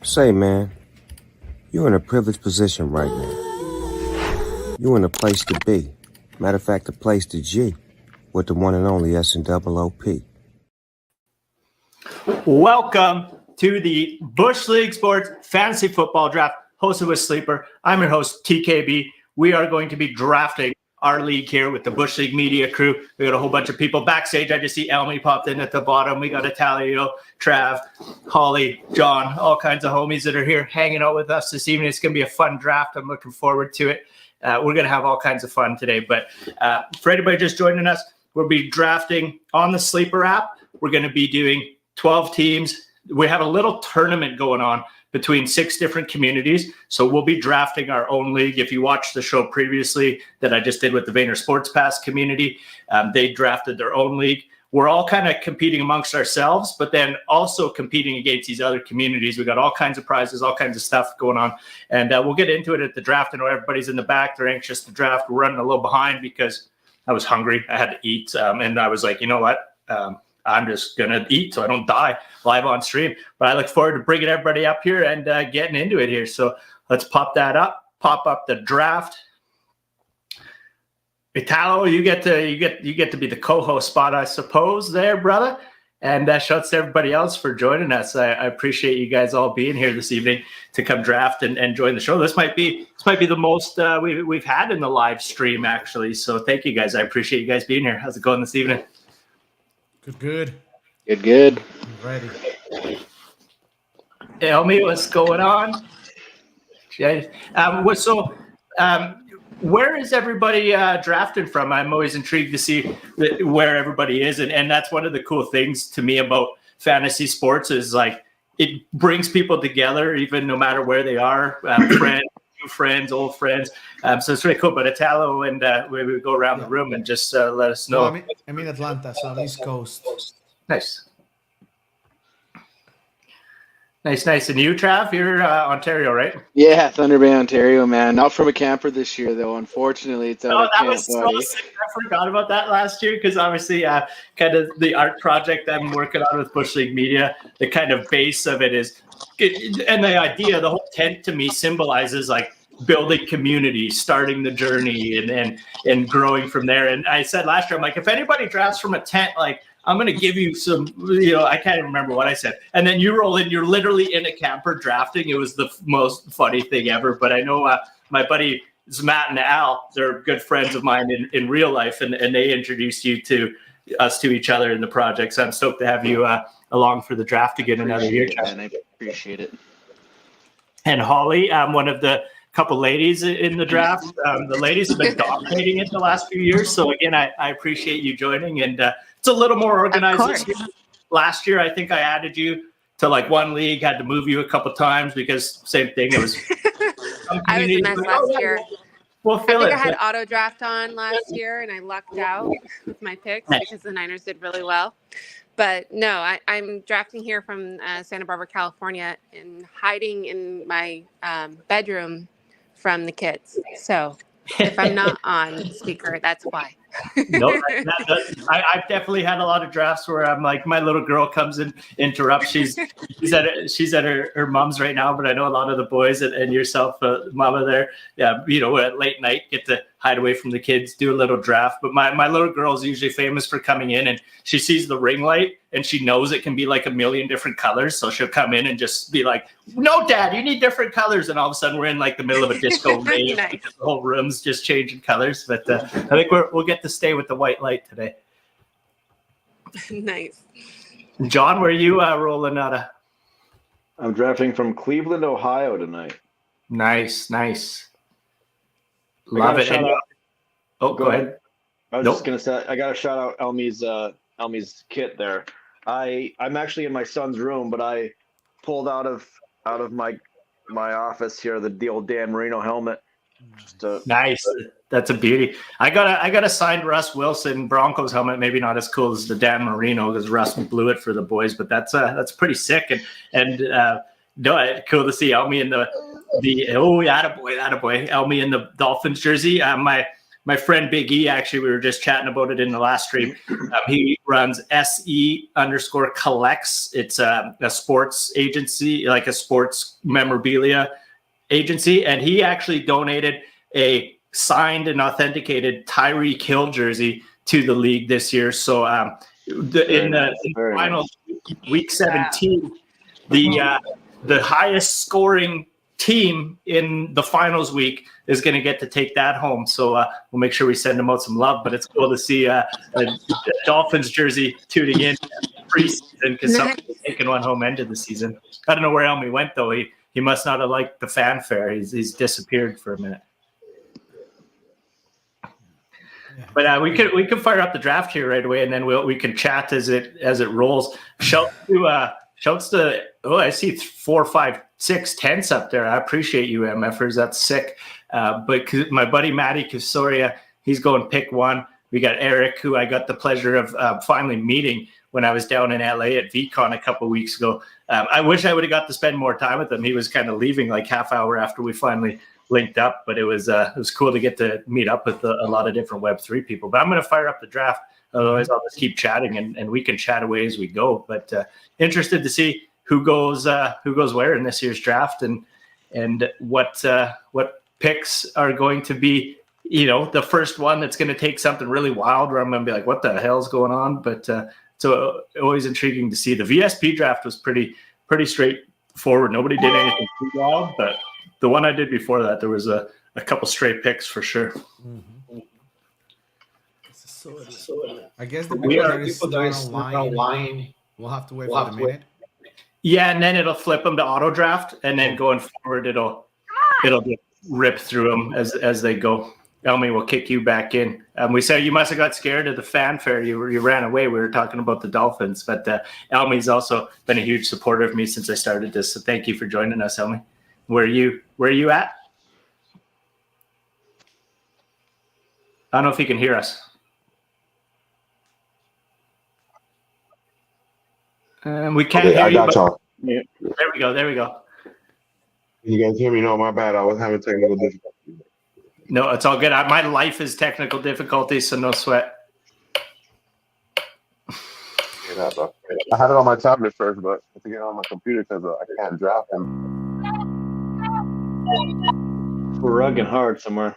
Say, man, you're in a privileged position right now. You're in a place to be. Matter of fact, a place to G with the one and only S&OOP. Welcome to the Bushleague Sports Fantasy Football Draft, hosted with Sleeper. I'm your host, TKB. We are going to be drafting our league here with the Bushleague Media crew. We got a whole bunch of people backstage. I just see Elmy popped in at the bottom. We got Italio, Trav, Holly, John, all kinds of homies that are here hanging out with us this evening. It's going to be a fun draft. I'm looking forward to it. We're going to have all kinds of fun today. But for anybody just joining us, we'll be drafting on the Sleeper app. We're going to be doing 12 teams. We have a little tournament going on between 6 different communities. So we'll be drafting our own league. If you watched the show previously that I just did with the Vayner Sports Pass community, they drafted their own league. We're all kind of competing amongst ourselves, but then also competing against these other communities. We got all kinds of prizes, all kinds of stuff going on. And we'll get into it at the draft. I know everybody's in the back. They're anxious to draft. We're running a little behind because I was hungry. I had to eat. And I was like, you know what? I'm just going to eat so I don't die live on stream. But I look forward to bringing everybody up here and getting into it here. So let's pop that up, pop up the draft. Italo, you get to be the co-host spot, I suppose, there, brother. And shouts to everybody else for joining us. I appreciate you guys all being here this evening to come draft and join the show. This might be the most we've had in the live stream, actually. So thank you guys. I appreciate you guys being here. How's it going this evening? Good. Good. I'm ready. Elmy, what's going on? Where is everybody drafting from? I'm always intrigued to see where everybody is. And that's one of the cool things to me about fantasy sports is like it brings people together, even no matter where they are, friends, new friends, old friends. So it's really cool. But Italo and we go around the room and just let us know. No, I'm in Atlanta, so East Coast. Nice. And you, Trav, you're Ontario, right? Yeah, Thunder Bay, Ontario, man. Not from a camper this year, though. Unfortunately, it's out of that camp, was so buddy. sick. I forgot about that last year because obviously kind of the art project I'm working on with Bushleague Media, the kind of base of it is, and the idea, the whole tent to me symbolizes like building community, starting the journey and growing from there. And I said last year, I'm like, if anybody drafts from a tent, like, I'm going to give you some, I can't even remember what I said. And then you roll in, you're literally in a camper drafting. It was the most funny thing ever. But I know my buddies Matt and Al, they're good friends of mine in real life. And they introduced you to us to each other in the project. So I'm stoked to have you along for the draft again another year. And I appreciate it. And Holly, one of the couple ladies in the draft. The ladies have been dominating it the last few years. So again, I appreciate you joining. And it's a little more organized this year. Last year, I think I added you to like one league, had to move you a couple times because same thing. It was I was a mess last year. We'll fill I it. think I had auto draft on last year and I lucked out with my picks because the Niners did really well. But no, I'm drafting here from Santa Barbara, California, and hiding in my bedroom from the kids. So if I'm not on speaker, that's why. No, I've definitely had a lot of drafts where I'm like, my little girl comes and interrupts. She's at her mom's right now, but I know a lot of the boys and yourself, mama there, at late night get to hide away from the kids, do a little draft. But my little girl is usually famous for coming in and she sees the ring light and she knows it can be like a million different colors. So she'll come in and just be like, no, Dad, you need different colors. And all of a sudden we're in like the middle of a disco rave. Nice. Because the whole room's just changing colors. But I think we'll get to stay with the white light today. Nice. John, where are you rolling out of? I'm drafting from Cleveland, Ohio tonight. Nice. Love it. Go ahead. I was just gonna say I got to shout out Elmy's kit there. I'm actually in my son's room, but I pulled out of my office here the old Dan Marino helmet. Nice. That's a beauty. I got a signed Russ Wilson Broncos helmet. Maybe not as cool as the Dan Marino because Russ blew it for the boys, but that's pretty sick and cool to see Elmy in the attaboy Elmy in the Dolphins jersey. my friend Big E, actually, we were just chatting about it in the last stream. He runs SE_collects. It's a sports agency, like a sports memorabilia agency. And he actually donated a signed and authenticated Tyreek Hill jersey to the league this year. So in the final week 17, the highest scoring team in the finals week is going to get to take that home. So we'll make sure we send them out some love. But it's cool to see a Dolphins jersey tuning in preseason because somebody's taking one home end of the season. I don't know where Elmy went though. He must not have liked the fanfare. He's disappeared for a minute. But we can fire up the draft here right away, and then we can chat as it rolls. Shouts to I see 4, 5, 6 tents up there. I appreciate you, MFers. That's sick. But my buddy Matty Casoria, he's going pick 1. We got Eric, who I got the pleasure of finally meeting when I was down in LA at VCon a couple weeks ago. I wish I would have got to spend more time with him. He was kind of leaving like half hour after we finally linked up, but it was cool to get to meet up with a lot of different Web3 people. But I'm going to fire up the draft. Otherwise, I'll just keep chatting, and we can chat away as we go. But interested to see who goes where in this year's draft, and what picks are going to be. The first one that's going to take something really wild, where I'm going to be like, "What the hell's going on?" But so always intriguing to see. The VSP draft was pretty straightforward. Nobody did anything too wild, but the one I did before that, there was a couple stray picks for sure. Mm-hmm. I guess the people that are online, we'll have to wait for a minute. Yeah, and then it'll flip them to auto draft, and then going forward, it'll just rip through them as they go. Elmy will kick you back in. We said you must have got scared of the fanfare. You ran away. We were talking about the Dolphins, but Elmy's also been a huge supporter of me since I started this. So thank you for joining us, Elmy. Where are you at? I don't know if you can hear us. We can't hear you. I got y'all. There we go. You guys hear me? No, my bad. I was having technical difficulties. No, it's all good. My life is technical difficulties, so no sweat. I had it on my tablet first, but I have to get it on my computer because I can't draft them. We're rugging hard somewhere.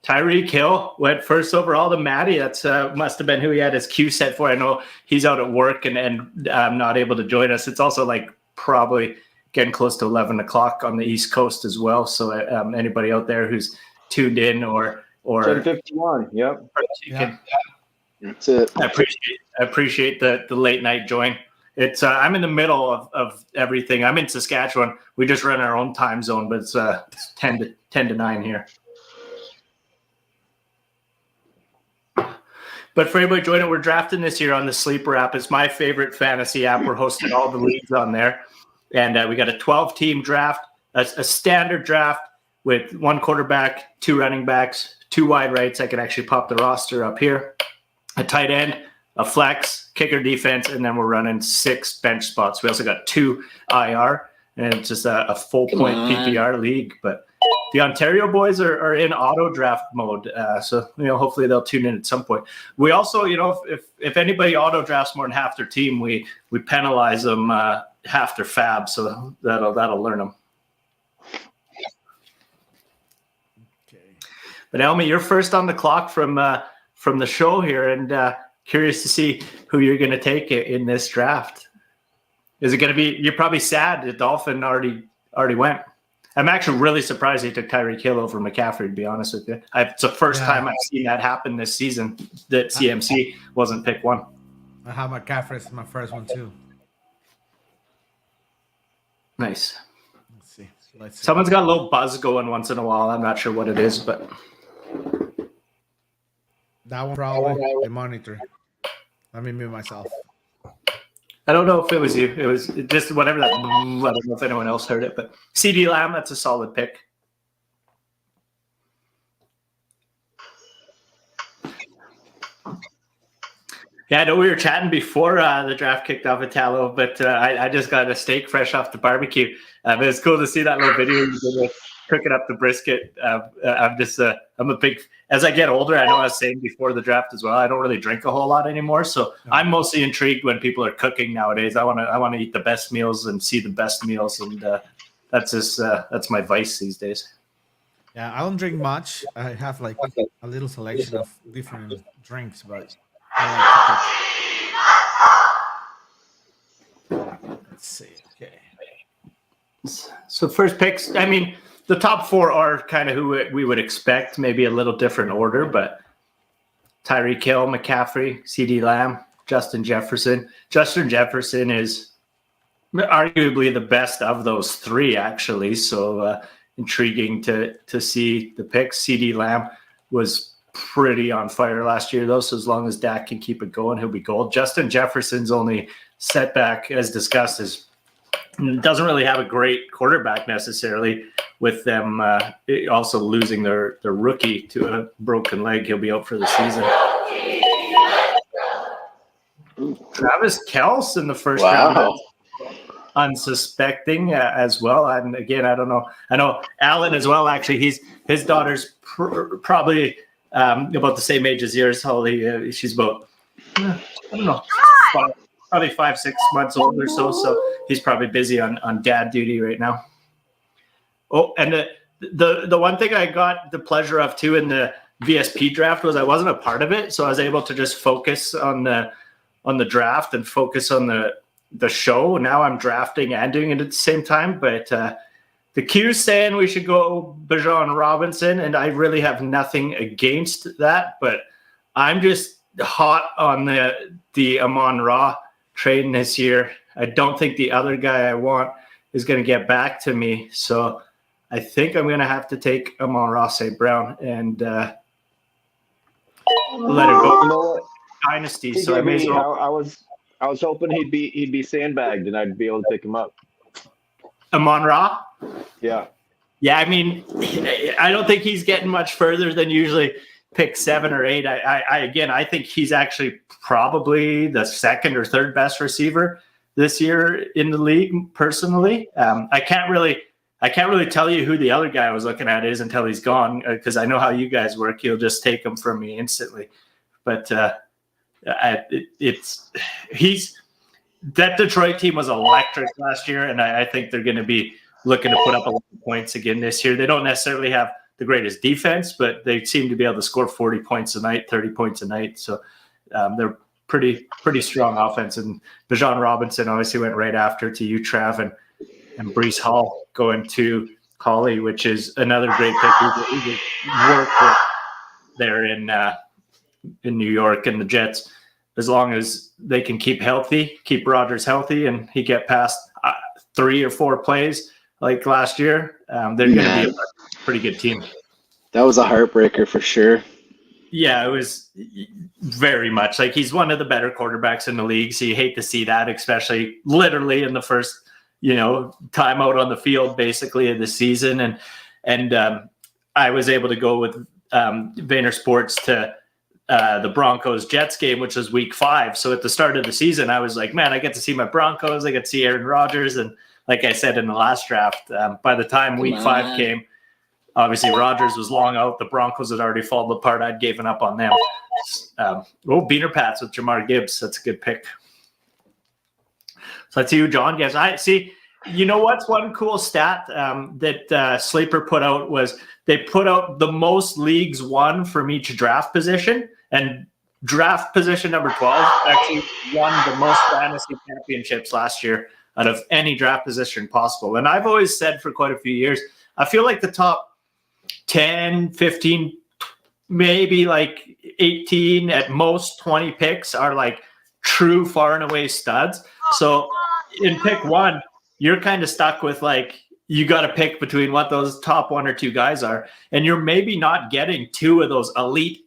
Tyreek Hill went first overall to Matty. That's must have been who he had his queue set for. I know he's out at work and not able to join us. It's also like probably getting close to 11 o'clock on the East Coast as well. So anybody out there who's tuned in or 10:51. Yep. That's it. I appreciate the late night join. It's I'm in the middle of everything. I'm in Saskatchewan. We just run our own time zone, but it's 10 to 9 here. But for anybody joining, we're drafting this year on the Sleeper app. It's my favorite fantasy app. We're hosting all the leagues on there. And we got a 12-team draft, a standard draft with 1 quarterback, 2 running backs, 2 wide rights. I can actually pop the roster up here. A tight end, a flex, kicker, defense, and then we're running 6 bench spots. We also got 2 IR, and it's just a full-point PPR league. But the Ontario boys are in auto draft mode, so hopefully they'll tune in at some point. We also, if anybody auto drafts more than half their team, we penalize them half their fab, so that'll learn them. Okay. But Elmy, you're first on the clock from the show here, and curious to see who you're going to take in this draft. Is it going to be? You're probably sad the Dolphin already went. I'm actually really surprised he took Tyreek Hill over McCaffrey, to be honest with you. It's the first time I've seen that happen this season, that CMC wasn't pick 1. I have McCaffrey as my first one, too. Nice. Let's see. Someone's got a little buzz going once in a while. I'm not sure what it is, but... That one probably the monitor. Let me mute myself. I don't know if it was you. It was just whatever that... I don't know if anyone else heard it, but CD Lamb, that's a solid pick. Yeah, I know we were chatting before the draft kicked off at Tallow, but I just got a steak fresh off the barbecue. It was cool to see that little video you did cooking up the brisket. I'm a big, as I get older, I know I was saying before the draft as well, I don't really drink a whole lot anymore. So I'm mostly intrigued when people are cooking nowadays. I want to eat the best meals and see the best meals. And that's my vice these days. Yeah, I don't drink much. I have like a little selection of different drinks, but I like to cook. Let's see. Okay. So first picks, I mean, the top four are kind of who we would expect, maybe a little different order, but Tyreek Hill, McCaffrey, CeeDee Lamb, Justin Jefferson. Justin Jefferson is arguably the best of those three, actually. So intriguing to see the picks. CeeDee Lamb was pretty on fire last year, though. So as long as Dak can keep it going, he'll be gold. Justin Jefferson's only setback, as discussed, is doesn't really have a great quarterback necessarily, with them also losing their rookie to a broken leg. He'll be out for the season. Travis Kelce in the first round. Unsuspecting as well. And again, I don't know. I know Alan as well, actually. His daughter's probably about the same age as yours, Holly. She's about, I don't know, probably 5-6 months old or so. So he's probably busy on dad duty right now. Oh, and the one thing I got the pleasure of too in the VSP draft was I wasn't a part of it, so I was able to just focus on the draft and focus on the show. Now I'm drafting and doing it at the same time, but the Q's saying we should go Bijan Robinson, and I really have nothing against that, but I'm just hot on the Amon-Ra trading this year. I don't think the other guy I want is going to get back to me, so I think I'm going to have to take Amon-Ra St. Brown and let it go. Dynasty. So I may as well. I was hoping he'd be sandbagged and I'd be able to pick him up. Amon-Ra? Yeah. Yeah, I mean, I don't think he's getting much further than usually pick 7 or 8. I think he's actually probably the second or third best receiver this year in the league, personally. I can't really tell you who the other guy I was looking at is until he's gone, because I know how you guys work. You'll just take him from me instantly. But that Detroit team was electric last year, and I think they're going to be looking to put up a lot of points again this year. They don't necessarily have the greatest defense, but they seem to be able to score 40 points a night, 30 points a night. So they're pretty strong offense. And Bijan Robinson obviously went right after to you, Trav, and Breece Hall going to Holly, which is another great pick. He work with there in New York, and the Jets, as long as they can keep Rodgers healthy, and he get past 3 or 4 plays like last year, they're going to be a pretty good team. That was a heartbreaker for sure. Yeah, it was very much like he's one of the better quarterbacks in the league. So you hate to see that, especially literally in the first, time out on the field, basically, of the season. And I was able to go with Vayner Sports to the Broncos Jets game, which was week 5. So at the start of the season, I was like, man, I get to see my Broncos. I get to see Aaron Rodgers. And like I said in the last draft, by the time week 5 came, obviously Rodgers was long out. The Broncos had already fallen apart. I'd given up on them. Beaner Pats with Jamar Gibbs. That's a good pick. So let's see who John gets. I see. You know what's one cool stat that Sleeper put out was they put out the most leagues won from each draft position, and draft position number 12 actually won the most fantasy championships last year out of any draft position possible. And I've always said for quite a few years, I feel like the top 10, 15, maybe like 18, at most 20 picks are like true far and away studs. So in pick 1, you're kind of stuck with like, you got to pick between what those top 1 or 2 guys are. And you're maybe not getting 2 of those elite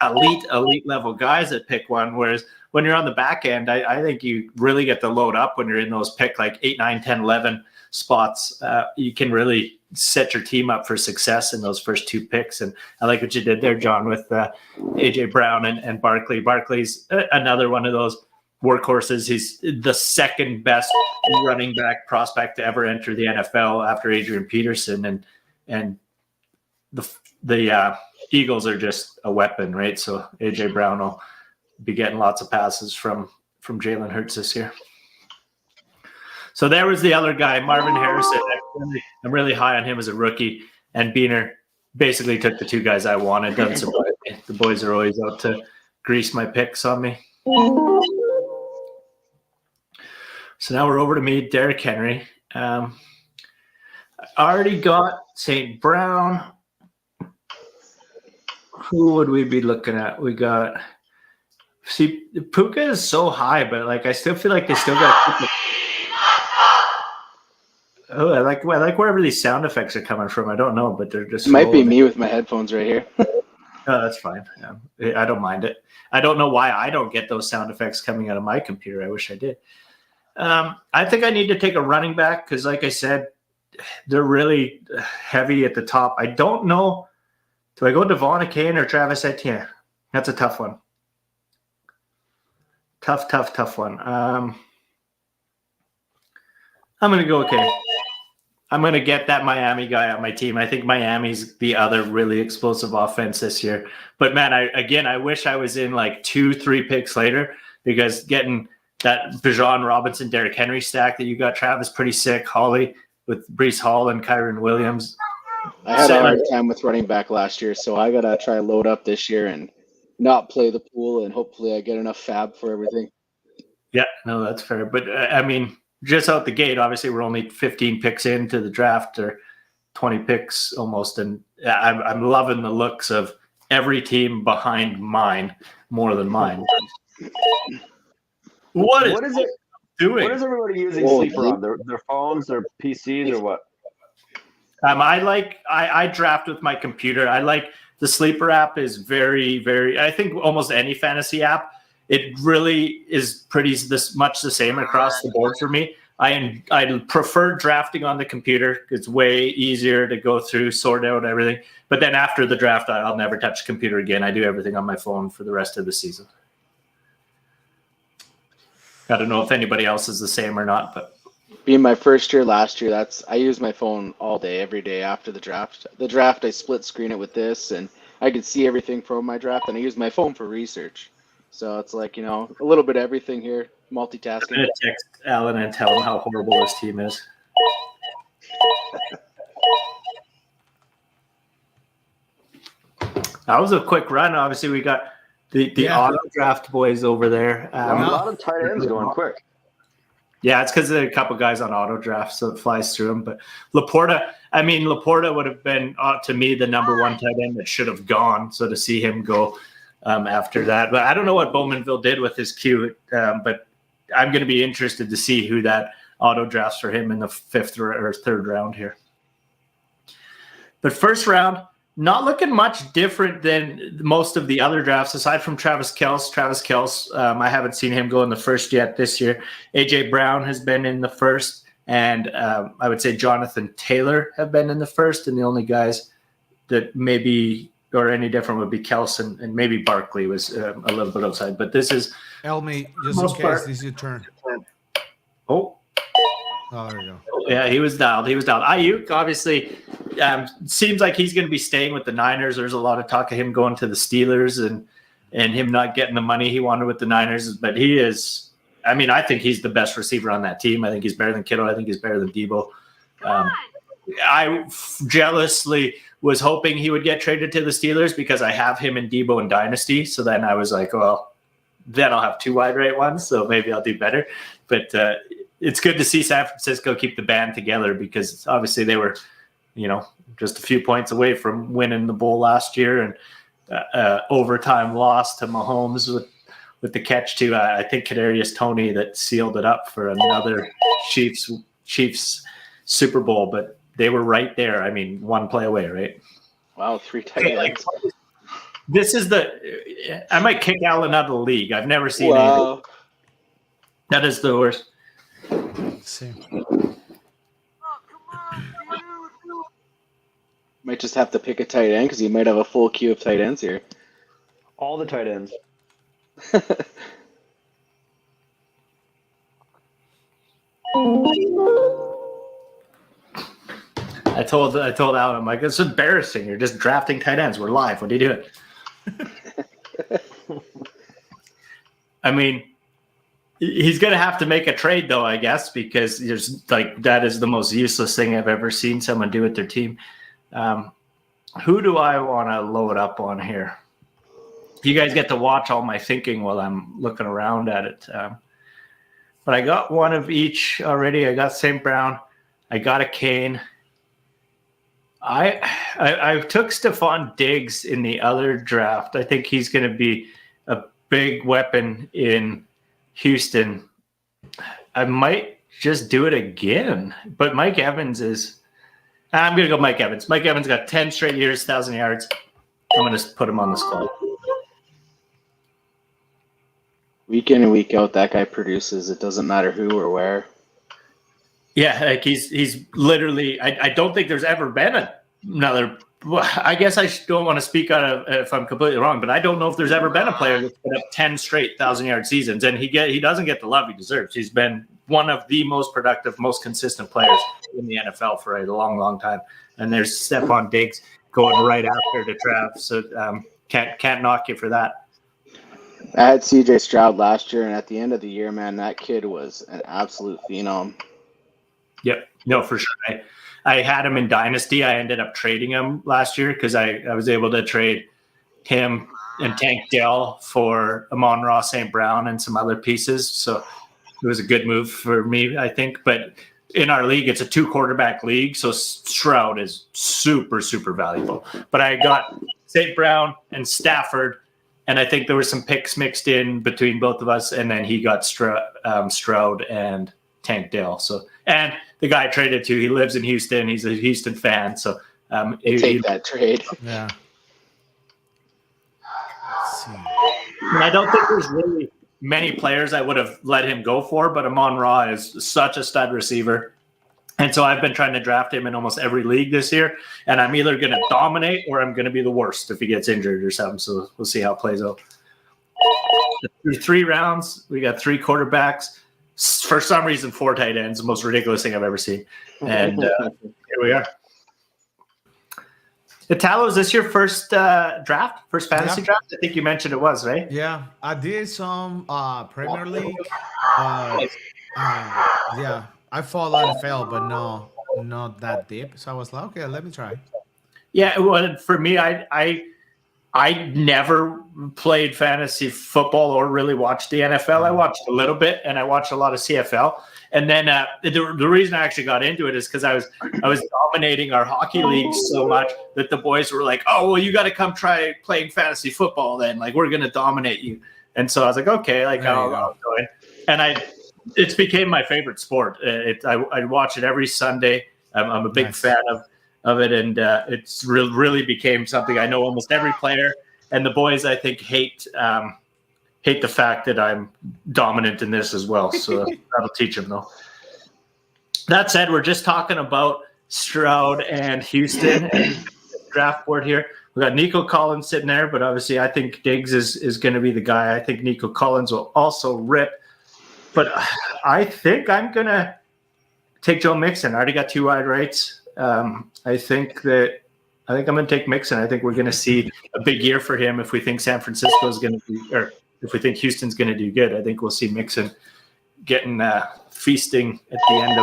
level guys at pick 1. Whereas when you're on the back end, I think you really get to load up when you're in those pick like 8, 9, 10, 11 spots. You can really set your team up for success in those first 2 picks. And I like what you did there, John, with AJ Brown and Barkley. Barkley's another one of those workhorses. He's the second best running back prospect to ever enter the NFL after Adrian Peterson. And the Eagles are just a weapon, right? So AJ Brown will be getting lots of passes from Jalen Hurts this year. So there was the other guy, Marvin Harrison. I'm really high on him as a rookie, and Beaner basically took the two guys I wanted. Doesn't surprise me. The boys are always out to grease my picks on me. So now we're over to me, Derrick Henry. I already got St. Brown. Who would we be looking at? We got Puka is so high, but like I still feel like they still got. Oh, I like wherever these sound effects are coming from. I don't know, but they're just. It might be me with my headphones right here. Oh, that's fine. Yeah, I don't mind it. I don't know why I don't get those sound effects coming out of my computer. I wish I did. I think I need to take a running back because, like I said, they're really heavy at the top. I don't know. Do I go Devon Achane or Travis Etienne? That's a tough one. Tough one. I'm going to go okay. I'm going to get that Miami guy on my team. I think Miami's the other really explosive offense this year. But, man, I wish I was in like 2-3 picks later because getting that Bijan Robinson, Derrick Henry stack that you got, Travis, pretty sick. Holly with Breece Hall and Kyron Williams. I had a hard time with running back last year, so I got to try load up this year and not play the pool, and hopefully I get enough fab for everything. Yeah, no, that's fair. But, I mean, just out the gate, obviously we're only 15 picks into the draft or 20 picks almost. And I'm loving the looks of every team behind mine more than mine. What is it doing? What is everybody using Sleeper on? Their phones, their PCs, or what? I draft with my computer. I like the Sleeper app is very, very, I think almost any fantasy app, it really is pretty much the same across the board for me. I prefer drafting on the computer. It's way easier to go through, sort out everything. But then after the draft, I'll never touch the computer again. I do everything on my phone for the rest of the season. I don't know if anybody else is the same or not, but being my first year last year, I use my phone all day, every day after the draft. The draft, I split screen it with this, and I could see everything from my draft, and I use my phone for research. So it's like, a little bit of everything here, multitasking. I'm going to text Alan and tell him how horrible his team is. That was a quick run. Obviously, we got the auto draft boys over there. A lot of tight ends going quick. Yeah, it's because there are a couple guys on auto draft, so it flies through them. But Laporta would have been, to me, the number one tight end that should have gone. So to see him go after that. But I don't know what Bowmanville did with his queue, but I'm going to be interested to see who that auto drafts for him in the 5th or 3rd round here. But first round, not looking much different than most of the other drafts, aside from Travis Kelce. I haven't seen him go in the 1st yet this year. AJ Brown has been in the 1st, and I would say Jonathan Taylor have been in the 1st, and the only guys that maybe or any different would be Kelce and maybe Barkley was a little bit outside. But this is Elmi, just in case, this is your turn. Oh, there you go. Yeah, he was dialed. Ayuk, obviously, seems like he's going to be staying with the Niners. There's a lot of talk of him going to the Steelers and him not getting the money he wanted with the Niners. But he is, I think he's the best receiver on that team. I think he's better than Kittle. I think he's better than Debo. I jealously was hoping he would get traded to the Steelers because I have him in Debo and Dynasty. So then I was like, well, then I'll have 2 wide right ones. So maybe I'll do better. But it's good to see San Francisco keep the band together because obviously they were, just a few points away from winning the bowl last year and overtime loss to Mahomes with the catch to, I think, Kadarius Toney that sealed it up for another Chiefs Super Bowl. But they were right there. 1 play away, right? Wow, 3 tight ends. This is I might kick Allen out of the league. I've never seen anything. That is the worst. Same. Might just have to pick a tight end because you might have a full queue of tight ends here. All the tight ends. I told Alan, I'm like, it's embarrassing. You're just drafting tight ends. We're live. What are you doing? I mean, he's going to have to make a trade, though, I guess, because there's that is the most useless thing I've ever seen someone do with their team. Who do I want to load up on here? You guys get to watch all my thinking while I'm looking around at it. But I got one of each already. I got St. Brown. I got a Kane. I took Stephon Diggs in the other draft. I think he's going to be a big weapon in Houston. I might just do it again. But Mike Evans is – I'm going to go Mike Evans. Mike Evans got 10 straight years, 1,000 yards. I'm going to put him on the squad. Week in and week out, that guy produces. It doesn't matter who or where. Yeah, like he's literally. I don't think there's ever been another. I guess I don't want to speak out of if I'm completely wrong, but I don't know if there's ever been a player that's put up 10 straight 1,000-yard seasons, and he doesn't get the love he deserves. He's been one of the most productive, most consistent players in the NFL for a long, long time. And there's Stephon Diggs going right after the draft, so can't knock you for that. I had C.J. Stroud last year, and at the end of the year, man, that kid was an absolute phenom. Yep. No, for sure. I had him in Dynasty. I ended up trading him last year because I was able to trade him and Tank Dell for Amon-Ra St. Brown and some other pieces. So it was a good move for me, I think. But in our league, it's a 2-quarterback league, so Stroud is super, super valuable. But I got St. Brown and Stafford, and I think there were some picks mixed in between both of us, and then he got Stroud and Tank Dell. So, and the guy I traded to, he lives in Houston. He's a Houston fan, so take that trade. Yeah. Let's see. And I don't think there's really many players I would have let him go for, but Amon-Ra is such a stud receiver. And so I've been trying to draft him in almost every league this year, and I'm either going to dominate or I'm going to be the worst if he gets injured or something. So we'll see how it plays out. Through 3 rounds, we got 3 quarterbacks. For some reason, 4 tight ends, the most ridiculous thing I've ever seen. And here we are. Italo, is this your first draft, first fantasy draft? I think you mentioned it was, right? Yeah, I did some Premier League. Yeah, I followed NFL, but no, not that deep. So I was like, okay, let me try. Yeah, well, for me, I never played fantasy football or really watched the NFL. I watched a little bit, and I watched a lot of CFL. And then the reason I actually got into it is because I was dominating our hockey league so much that the boys were like, "Oh, well, you got to come try playing fantasy football. Then, like, we're gonna dominate you." And so I was like, "Okay, like I'll go in." And it's became my favorite sport. I watch it every Sunday. I'm a big fan of it, and it's really became something I know almost every player. And the boys, I think, hate the fact that I'm dominant in this as well. So that'll teach them, though. That said, we're just talking about Stroud and Houston and draft board here. We got Nico Collins sitting there, but obviously I think Diggs is going to be the guy. I think Nico Collins will also rip. But I think I'm going to take Joe Mixon. I already got 2 wide rights. I think I'm going to take Mixon. I think we're going to see a big year for him if we think San Francisco is going to be, or if we think Houston's going to do good. I think we'll see Mixon getting feasting at the end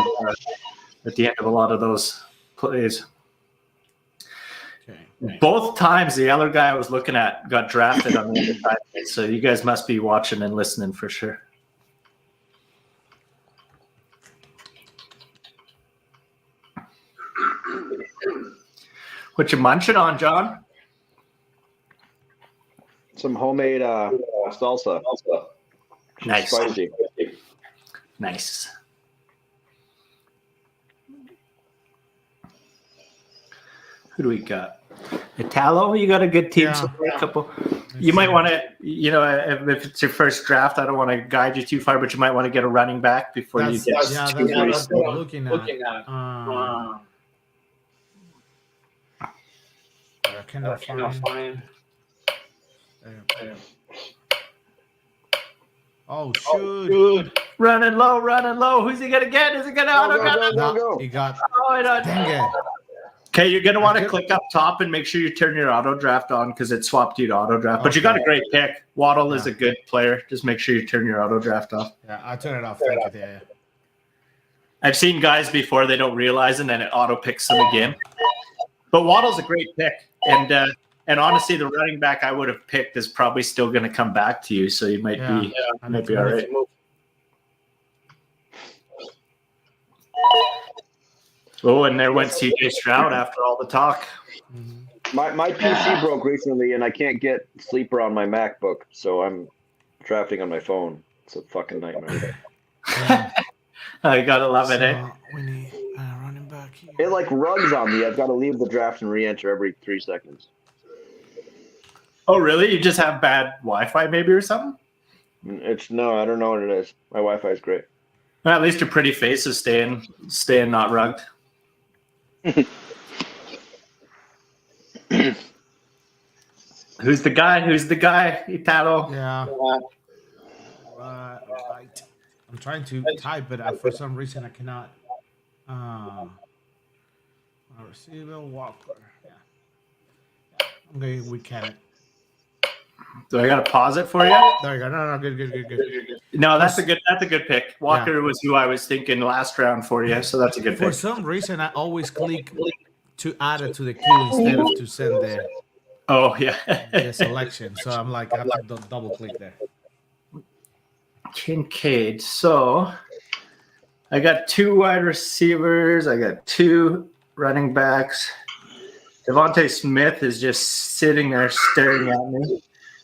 of a lot of those plays. Okay. Both times the other guy I was looking at got drafted on the other side, so you guys must be watching and listening for sure. What you munching on, John? Some homemade salsa. Nice. Spicy. Nice. Who do we got? Italo, you got a good team. So a couple. You might want to, if it's your first draft, I don't want to guide you too far, but you might want to get a running back before you get. That's what I'm looking at. I cannot find. Oh, shoot. Running low. Who's he going to get? Is he going to go. He got. Oh, I don't. Dang it. Okay, you're gonna want to Good. click up top and make sure you turn your auto draft on because it swapped you to auto draft. But you Okay. got a great pick. Waddle is Yeah. a good player. Just make sure you turn your auto draft off. Yeah, I'll turn it off. Thank you. Yeah. I've seen guys before they don't realize and then it auto picks them again. But Waddle's a great pick, and honestly, the running back I would have picked is probably still going to come back to you, so you might be I need all to right. Oh, and there went CJ Stroud after all the talk. My PC broke recently, and I can't get Sleeper on my MacBook, so I'm drafting on my phone. It's a fucking nightmare. I gotta love it, eh? So we need running back here. It like runs on me. I've got to leave the draft and re-enter every 3 seconds. Oh, really? You just have bad Wi-Fi, maybe, or something? No, I don't know what it is. My Wi-Fi is great. Well, at least your pretty face is staying not rugged. Who's the guy? Italo? Yeah. Right. I'm trying to type, but for some reason I cannot. Receiver Walker. Yeah. I'm going with Kenneth. Do I gotta pause it for you? There you go. No, good. No, that's a good pick. Walker was who I was thinking last round for you, so that's a good For pick. some reason, I always click to add it to the queue instead of to send the selection. So I'm like, I have to double click there. Kincaid. So I got 2 wide receivers. I got 2 running backs. Devontae Smith is just sitting there staring at me.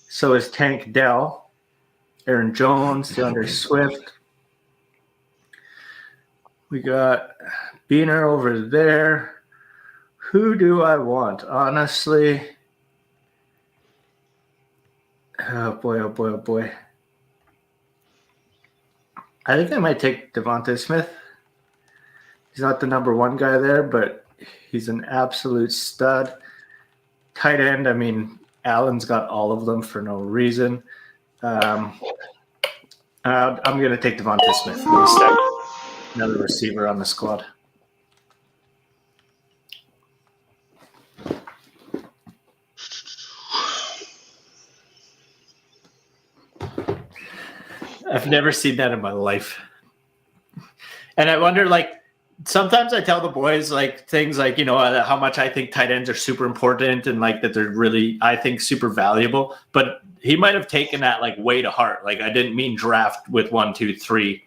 So is Tank Dell. Aaron Jones, DeAndre Swift. We got Beener over there. Who do I want? Honestly. Oh boy. I think I might take Devontae Smith. He's not the number 1 guy there, but he's an absolute stud. Tight end, I mean, Allen's got all of them for no reason. I'm going to take Devontae Smith instead. Another receiver on the squad. I've never seen that in my life. And I wonder, like, sometimes I tell the boys, like, things like, you know, how much I think tight ends are super important and, like, that they're really, I think, super valuable. But he might have taken that, like, way to heart. Like, I didn't mean draft with 1, 2, 3.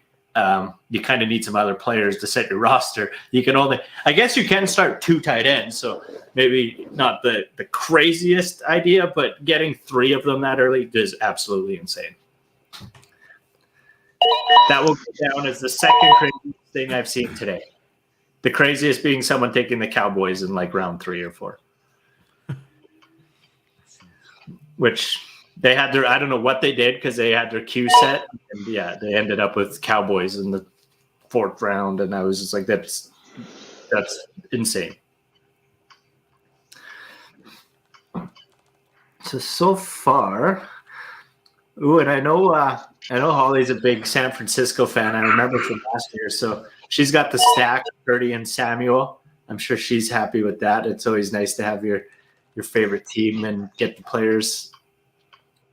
You kind of need some other players to set your roster. You can only, I guess you can start 2 tight ends. So maybe not the craziest idea, but getting 3 of them that early is absolutely insane. That will go down as the second craziest thing I've seen today. The craziest being someone taking the Cowboys in like round 3 or 4. Which they had their, I don't know what they did because they had their queue set. And yeah, they ended up with Cowboys in the 4th round. And I was just like, that's insane. So far, ooh, and I know Holly's a big San Francisco fan. I remember from last year. So she's got the stack, Purdy and Samuel. I'm sure she's happy with that. It's always nice to have your favorite team and get the players.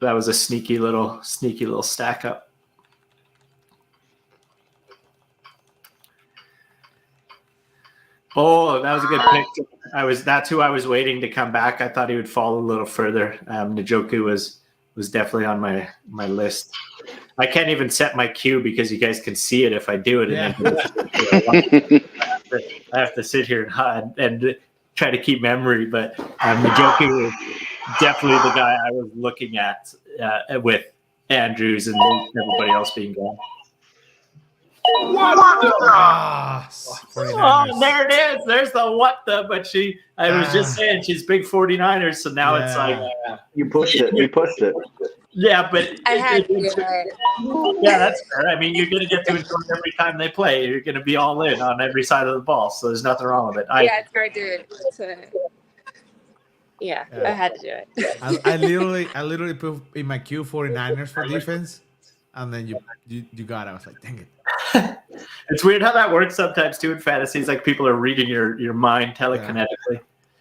That was a sneaky little stack up. Oh, that was a good pick. That's who I was waiting to come back. I thought he would fall a little further. Njoku was definitely on my list. I can't even set my queue because you guys can see it if I do it. Yeah. And I have to sit here and try to keep memory. But Njoku was definitely the guy I was looking at with Andrews and everybody else being gone. Ah, Oh, there it is. There's the what the. But I was just saying she's big 49ers. So now it's like. You pushed it. You pushed it. Yeah, but I had to do it. yeah, that's fair. I mean, you're going to get to enjoy every time they play. You're going to be all in on every side of the ball. So there's nothing wrong with it. Yeah, it's hard to. Yeah, I had to do it. I literally put in my queue 49ers for defense, and then you got it. I was like, dang it. It's weird how that works sometimes too in fantasy. It's like people are reading your mind telekinetically.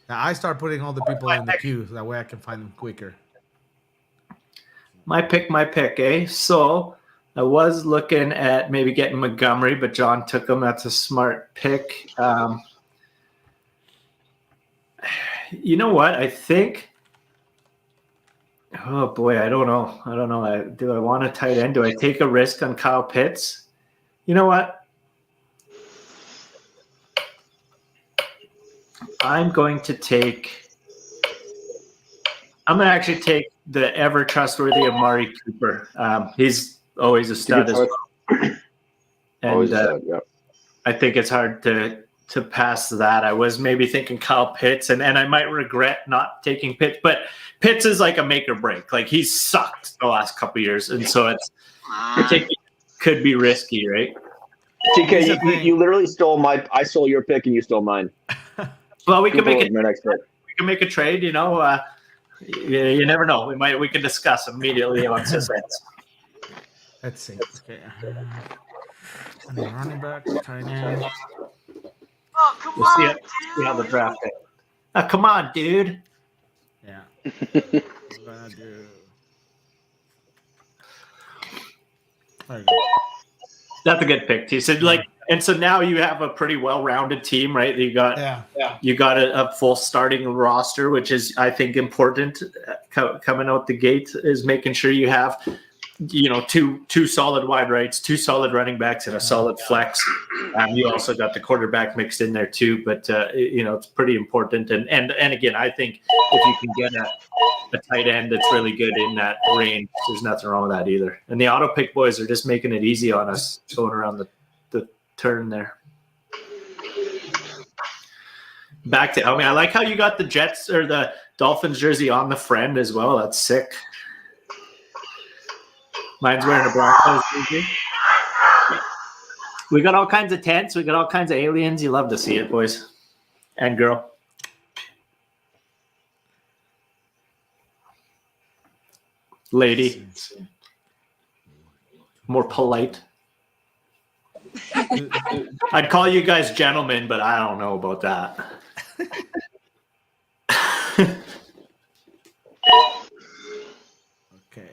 Now I start putting all the people in the queue so that way I can find them quicker. My pick, eh? So I was looking at maybe getting Montgomery, but John took him. That's a smart pick. You know what? I think. Oh boy, I don't know. Do I want a tight end? Do I take a risk on Kyle Pitts? You know what? I'm going to actually take the ever trustworthy Amari Cooper. He's always a stud as well. And I think it's hard to pass that. I was maybe thinking Kyle Pitts, and I might regret not taking Pitts, but Pitts is like a make or break. Like he's sucked the last couple of years, and so could be risky, right? TK, you literally stole I stole your pick and you stole mine. Well, we can make it. My next pick. We can make a trade. You know, you never know. We can discuss immediately on suspense. Let's see. Okay. Running back, tight end. Oh, come We'll see how the draft goes. Come on, dude. Yeah. What gonna do? There you go. That's a good pick, too. So, and so now you have a pretty well-rounded team, right? You got a full starting roster, which is, I think, important coming out the gate. Is making sure you have, two solid wide rights, 2 solid running backs, and a solid flex. You also got the quarterback mixed in there too, but it's pretty important. And again, I think if you can get a tight end that's really good in that range, there's nothing wrong with that either. And the auto pick boys are just making it easy on us going around the turn there. I like how you got the Jets or the Dolphins jersey on the friend as well. That's sick. Mine's wearing a Broncos jersey. We got all kinds of tents. We got all kinds of aliens. You love to see it, boys and girl. Lady. More polite. I'd call you guys gentlemen, but I don't know about that. Okay.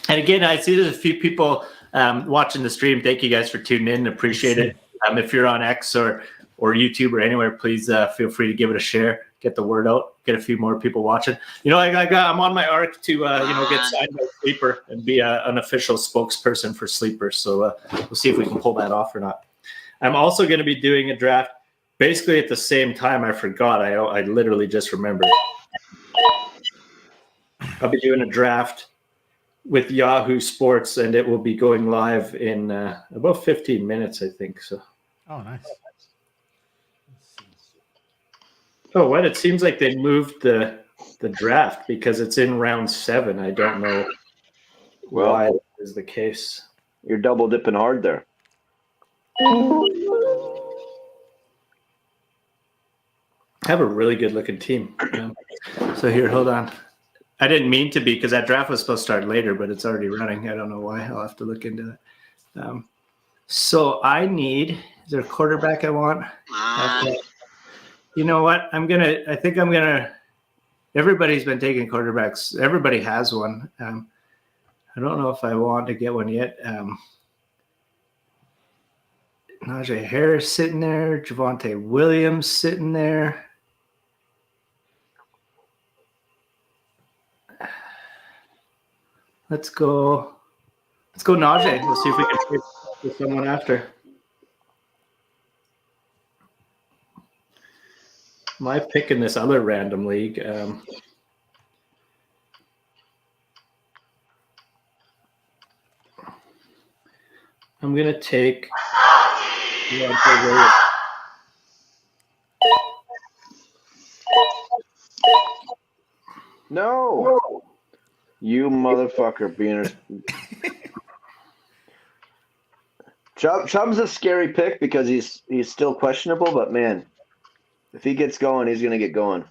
And again, I see there's a few people watching the stream. Thank you guys for tuning in. Appreciate it. If you're on X or YouTube or anywhere, please feel free to give it a share. Get the word out. Get a few more people watching. I'm on my arc to get signed by Sleeper and be an official spokesperson for Sleeper. So we'll see if we can pull that off or not. I'm also going to be doing a draft basically at the same time. I forgot. I literally just remembered. I'll be doing a draft with Yahoo Sports, and it will be going live in about 15 minutes, I think. So. Oh, nice. Oh, what? It seems like they moved the draft because it's in round 7. I don't know why that is the case. You're double dipping hard there. I have a really good looking team. So here, hold on. I didn't mean to be because that draft was supposed to start later, but it's already running. I don't know why. I'll have to look into that. So I need, is there a quarterback I want? You know what? Everybody's been taking quarterbacks. Everybody has one. I don't know if I want to get one yet. Najee Harris sitting there. Javonte Williams sitting there. Let's go Najee. Let's see if we can trade with someone after. My pick in this other random league. I'm going to take No. You motherfucker, Beaner. Chubb's a scary pick because he's still questionable, but man, if he gets going, he's gonna get going.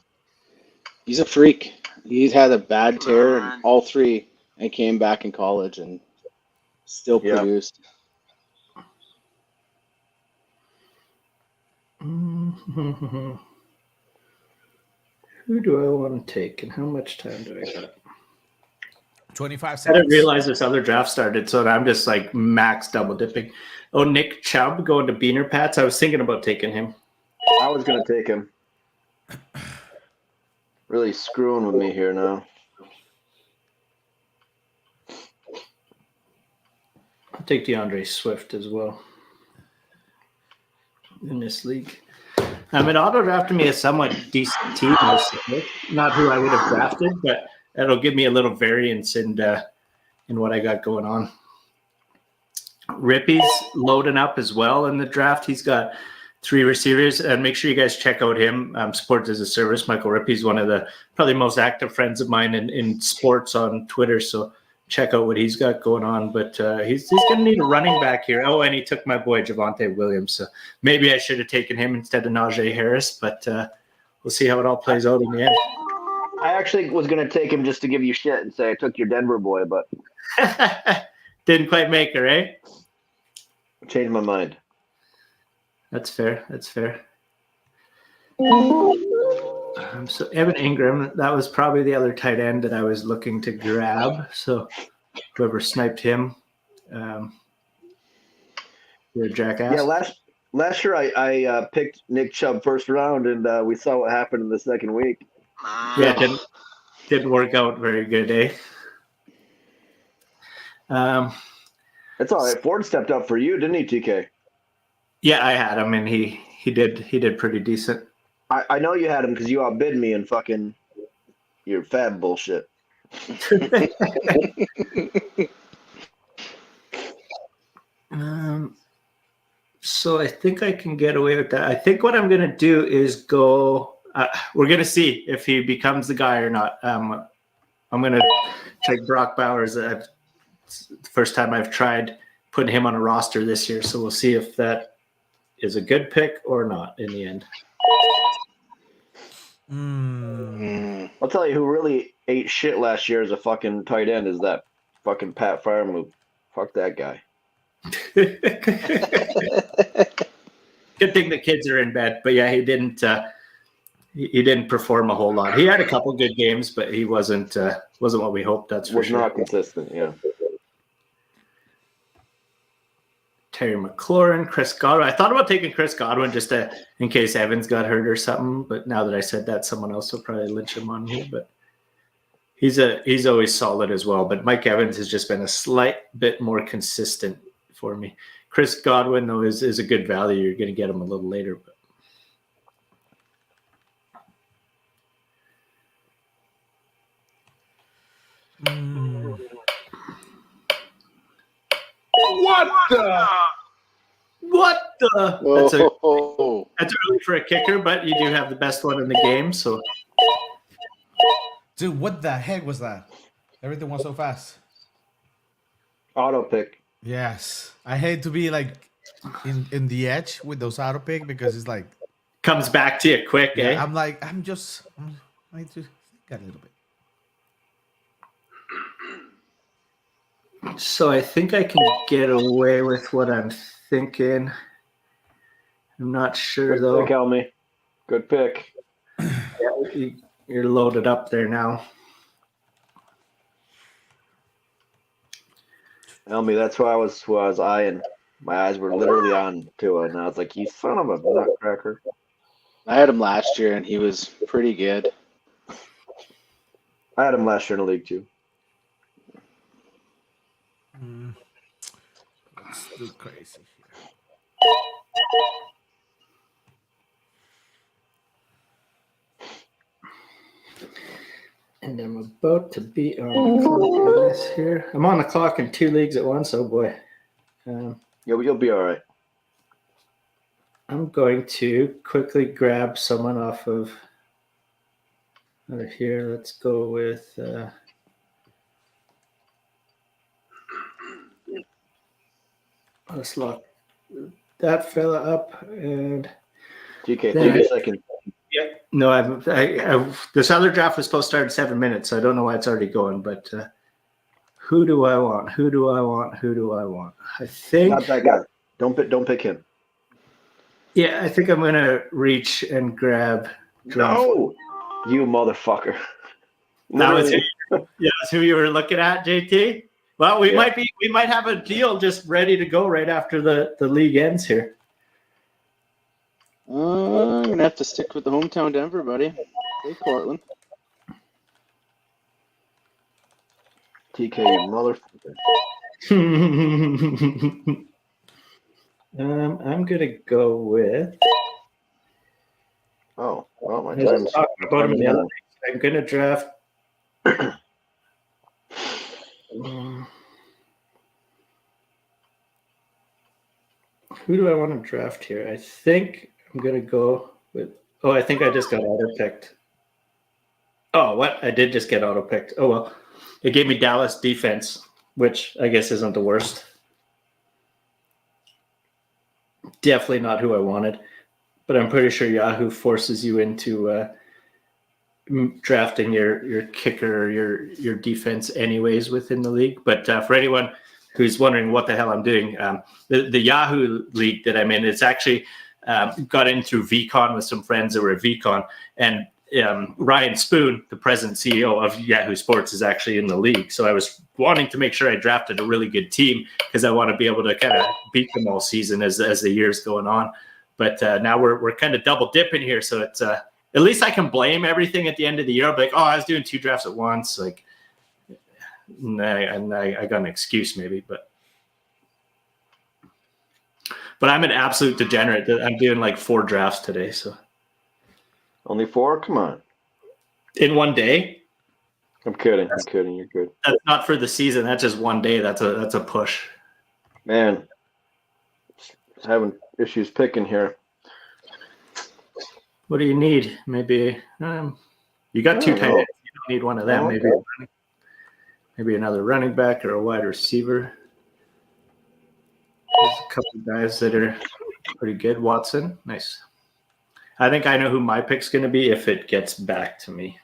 He's a freak. He's had a bad tear in all 3 and came back in college and still produced. Mm-hmm. Who do I want to take, and how much time do I got? 25 I seconds. didn't realize this other draft started, so I'm just like max double dipping. Oh, Nick Chubb going to Beaner Pats. I was thinking about taking him. I was gonna take him. Really screwing with me here now. I'll take DeAndre Swift as well in this league. It auto drafted me a somewhat decent team. Not who I would have drafted, but it'll give me a little variance in what I got going on. Rippy's loading up as well in the draft. He's got 3 receivers, and make sure you guys check out him. Sports as a Service. Michael Rippy's one of the probably most active friends of mine in sports on Twitter. So check out what he's got going on. But he's going to need a running back here. Oh, and he took my boy Javonte Williams. So maybe I should have taken him instead of Najee Harris. But we'll see how it all plays out in the end. I actually was going to take him just to give you shit and say I took your Denver boy, but didn't quite make her, eh? Changed my mind. That's fair. So Evan Ingram, that was probably the other tight end that I was looking to grab. So whoever sniped him, you're a jackass. Yeah, last year I picked Nick Chubb first round, and we saw what happened in the second week. Yeah, it didn't work out very good, eh? It's all right. Ford stepped up for you, didn't he, TK? Yeah, I had him, and he did pretty decent. I know you had him because you outbid me in fucking your fab bullshit. So I think I can get away with that. I think what I'm going to do is go we're going to see if he becomes the guy or not. I'm going to take Brock Bowers. It's the first time I've tried putting him on a roster this year, so we'll see if that is a good pick or not in the end. I'll tell you who really ate shit last year as a fucking tight end is that fucking Pat Freiermuth. Fuck that guy. Good thing the kids are in bed, but yeah, he didn't perform a whole lot. He had a couple good games, but he wasn't what we hoped. That's for sure. Was not consistent. Yeah. Terry McLaurin, Chris Godwin. I thought about taking Chris Godwin just in case Evans got hurt or something, but now that I said that, someone else will probably lynch him on me. But he's always solid as well. But Mike Evans has just been a slight bit more consistent for me. Chris Godwin, though, is a good value. You're going to get him a little later. But What the? That's early for a kicker, but you do have the best one in the game. So, dude, what the heck was that? Everything went so fast. Auto pick. Yes, I hate to be like in the edge with those auto pick because it's like comes back to you quick, yeah, eh? I need to think a little bit. So I think I can get away with what I'm thinking. I'm not sure Good though. pick, Elmy. Good pick. Yeah, you're loaded up there now. Elmy, that's who I was eyeing. My eyes were literally on Tua, and I was like, "You son of a nutcracker!" I had him last year, and he was pretty good. I had him last year in the league too. Let's do crazy here. And I'm about to be on the clock this here. I'm on the clock in 2 leagues at once. Oh boy. You'll be all right. I'm going to quickly grab someone off of out of here. Let's go with let's lock that fella up and TK, 30 seconds. yeah. No, I've this other draft was supposed to start in 7 minutes, so I don't know why it's already going, but who do I want? I think Not that guy. Don't pick him. Yeah, I think I'm gonna reach and grab. No, you motherfucker. That was that's who you were looking at, JT. Well, we might have a deal just ready to go right after the league ends here. I'm gonna have to stick with the hometown Denver, buddy. Hey, Portland. TK, you motherfucker. I'm gonna go with. Oh, well, my Let's time's talk about him in the other done. leagues. I'm gonna draft. Who do I want to draft here? I think I'm gonna go with. Oh, I think I just got auto picked. Oh, what? I did just get auto picked. Oh well, it gave me Dallas defense, which I guess isn't the worst. Definitely not who I wanted, but I'm pretty sure Yahoo forces you into drafting your kicker or your defense anyways within the league. But for anyone who's wondering what the hell I'm doing, the Yahoo league that I'm in, it's actually got in through VCon with some friends that were at VCon, and Ryan Spoon, the president CEO of Yahoo Sports, is actually in the league. So I was wanting to make sure I drafted a really good team because I want to be able to kind of beat them all season as the year's going on. But now we're kind of double dipping here, so it's at least I can blame everything at the end of the year. I'll be like, oh, I was doing 2 drafts at once, like, and I got an excuse maybe, but I'm an absolute degenerate. I'm doing like 4 drafts today, so. Only 4? Come on. In one day? I'm kidding. You're good. That's not for the season. That's just one day. That's a push. Man, having issues picking here. What do you need? Maybe you got 2 tight ends. You don't need one of them. Okay. Maybe another running back or a wide receiver. There's a couple of guys that are pretty good. Watson, nice. I think I know who my pick's going to be if it gets back to me.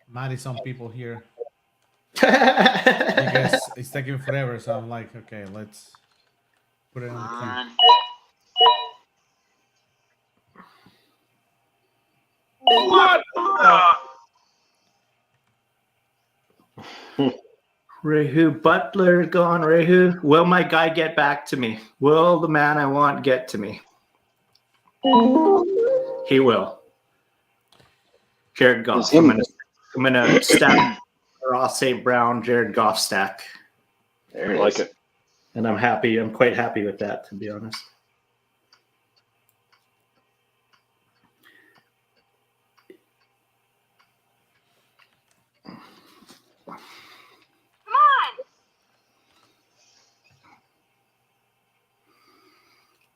Mad at some people here. Because it's taking forever, so I'm like, okay, let's put it on the queue. Rehu Butler gone. Rehu, will my guy get back to me? Will the man I want get to me? He will. Jared Goff. I'm gonna stack Ross St. Brown, Jared Goff stack. There you like it. And I'm happy. I'm quite happy with that, to be honest.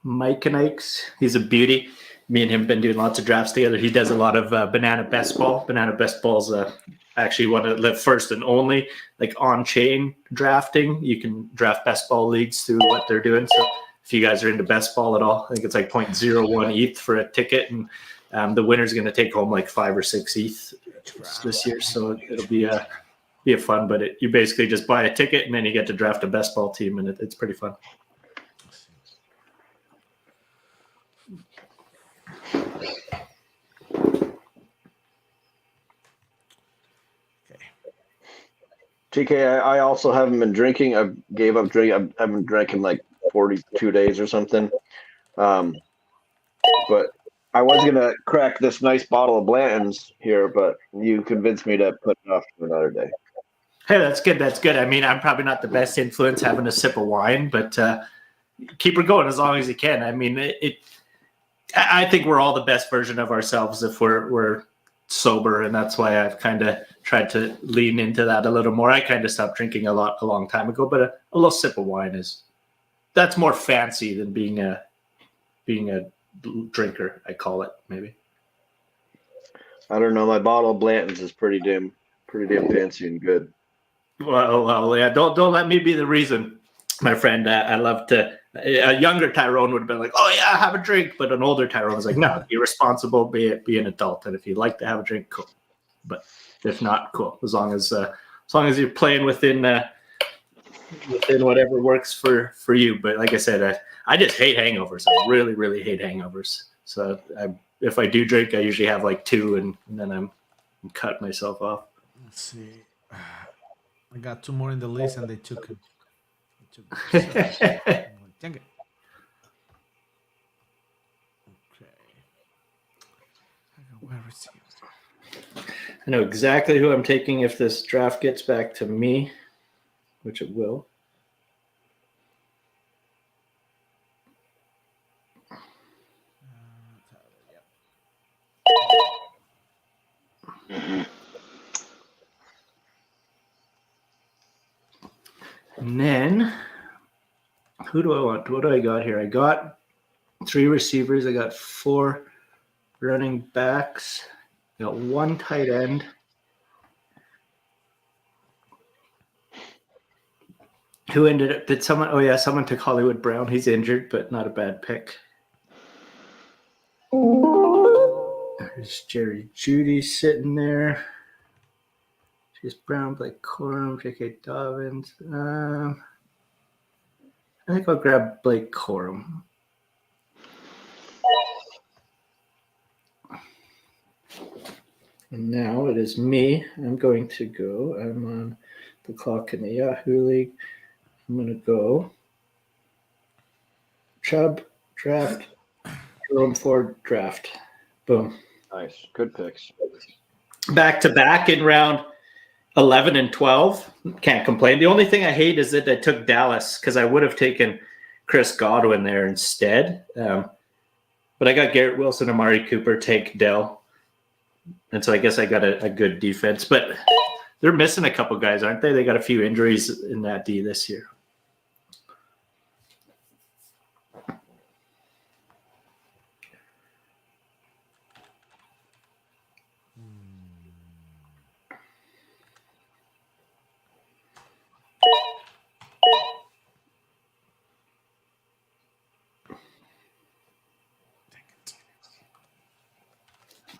Mike and Ikes, he's a beauty. Me and him have been doing lots of drafts together. He does a lot of Banana Best Ball. Banana Best Ball's actually one of the first and only like on-chain drafting. You can draft best ball leagues through what they're doing. So if you guys are into best ball at all, I think it's like 0.01 ETH for a ticket, and the winner's going to take home like 5 or 6 ETH this year. So it'll be a fun. But you basically just buy a ticket and then you get to draft a best ball team, and it's pretty fun. TK, I also haven't been drinking. I gave up drinking. I've been drinking like 42 days or something. But I was going to crack this nice bottle of Blanton's here, but you convinced me to put it off to another day. Hey, that's good. That's good. I mean, I'm probably not the best influence having a sip of wine, but keep her going as long as you can. I mean, I think we're all the best version of ourselves if we're sober, and that's why I've kind of tried to lean into that a little more. I kind of stopped drinking a long time ago, but a little sip of wine that's more fancy than being a drinker. I call it maybe. I don't know. My bottle of Blanton's is pretty damn fancy and good. Well, yeah. Don't let me be the reason, my friend. I love to. A younger Tyrone would have been like, "Oh yeah, have a drink," but an older Tyrone was like, "No, be responsible, be an adult, and if you'd like to have a drink, cool. But if not, cool. As long as you're playing within within whatever works for you. But like I said, I just hate hangovers. I really, really hate hangovers. So if I do drink, I usually have like 2, and then I'm cut myself off. Let's see. I got 2 more in the list, and they took it. Dang it. Okay. Where is he? I know exactly who I'm taking if this draft gets back to me, which it will. And then, who do I want? What do I got here? I got 3 receivers. I got 4 running backs. I got 1 tight end. Who ended up? Did someone? Oh yeah, someone took Hollywood Brown. He's injured, but not a bad pick. There's Jerry Judy sitting there. Chase Brown, Blake Corum, J.K. Dobbins. I think I'll grab Blake Corum. And now it is me. I'm going to go. I'm on the clock in the Yahoo League. I'm going to go Chubb, draft, Jerome Ford, draft. Boom. Nice. Good picks. Back to back in round 11 and 12. Can't complain. The only thing I hate is that I took Dallas because I would have taken Chris Godwin there instead. But I got Garrett Wilson, Amari Cooper, take Dell. And so I guess I got a good defense. But they're missing a couple guys, aren't they? They got a few injuries in that D this year.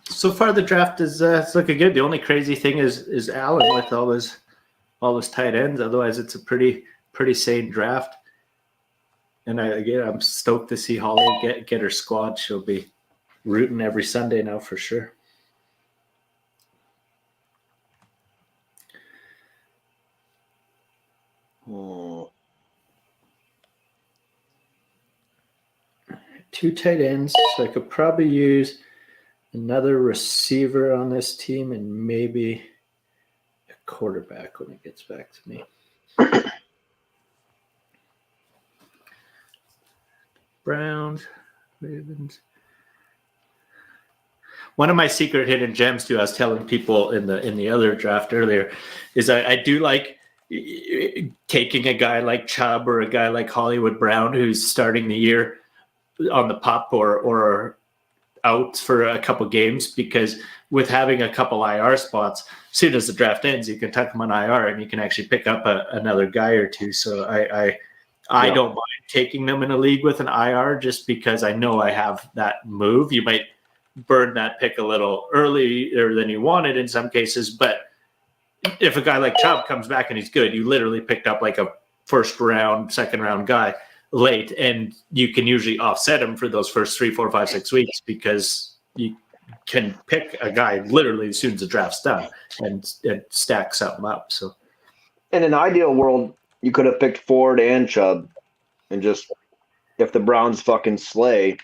So far, the draft is it's looking good. The only crazy thing is Allen with all his tight ends. Otherwise, it's a pretty sane draft. And I'm stoked to see Holly get her squad. She'll be rooting every Sunday now for sure. Oh. 2 tight ends, so I could probably use another receiver on this team and maybe a quarterback when it gets back to me. Browns, Ravens. One of my secret hidden gems too, I was telling people in the other draft earlier, is I do like taking a guy like Chubb or a guy like Hollywood Brown who's starting the year on the pup or out for a couple games, because with having a couple IR spots, as soon as the draft ends, you can tuck them on IR and you can actually pick up another guy or two. So I don't mind taking them in a league with an IR just because I know I have that move. You might burn that pick a little earlier than you wanted in some cases, but if a guy like Chubb comes back and he's good, you literally picked up like a first round, second round guy late, and you can usually offset him for those first 3, 4, 5, 6 weeks because you can pick a guy literally as soon as the draft's done and stack something up. So, in an ideal world, you could have picked Ford and Chubb, and just if the Browns fucking slay.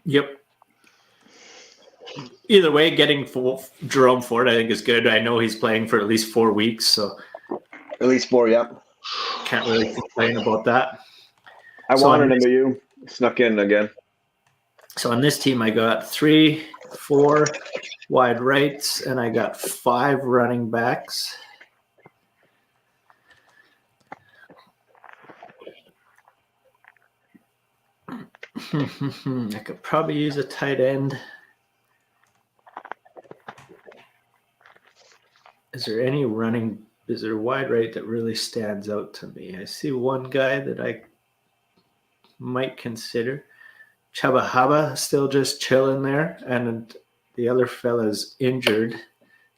Yep. Either way, getting Jerome Ford, I think, is good. I know he's playing for at least 4 weeks, so at least 4, yeah. Can't really complain about that. I wanted him, but you snuck in again. So on this team, I got 3, 4 wide rights, and I got 5 running backs. I could probably use a tight end. Is there a wide right that really stands out to me? I see one guy that I might consider. Chubba Hubba still just chilling there, and the other fella's injured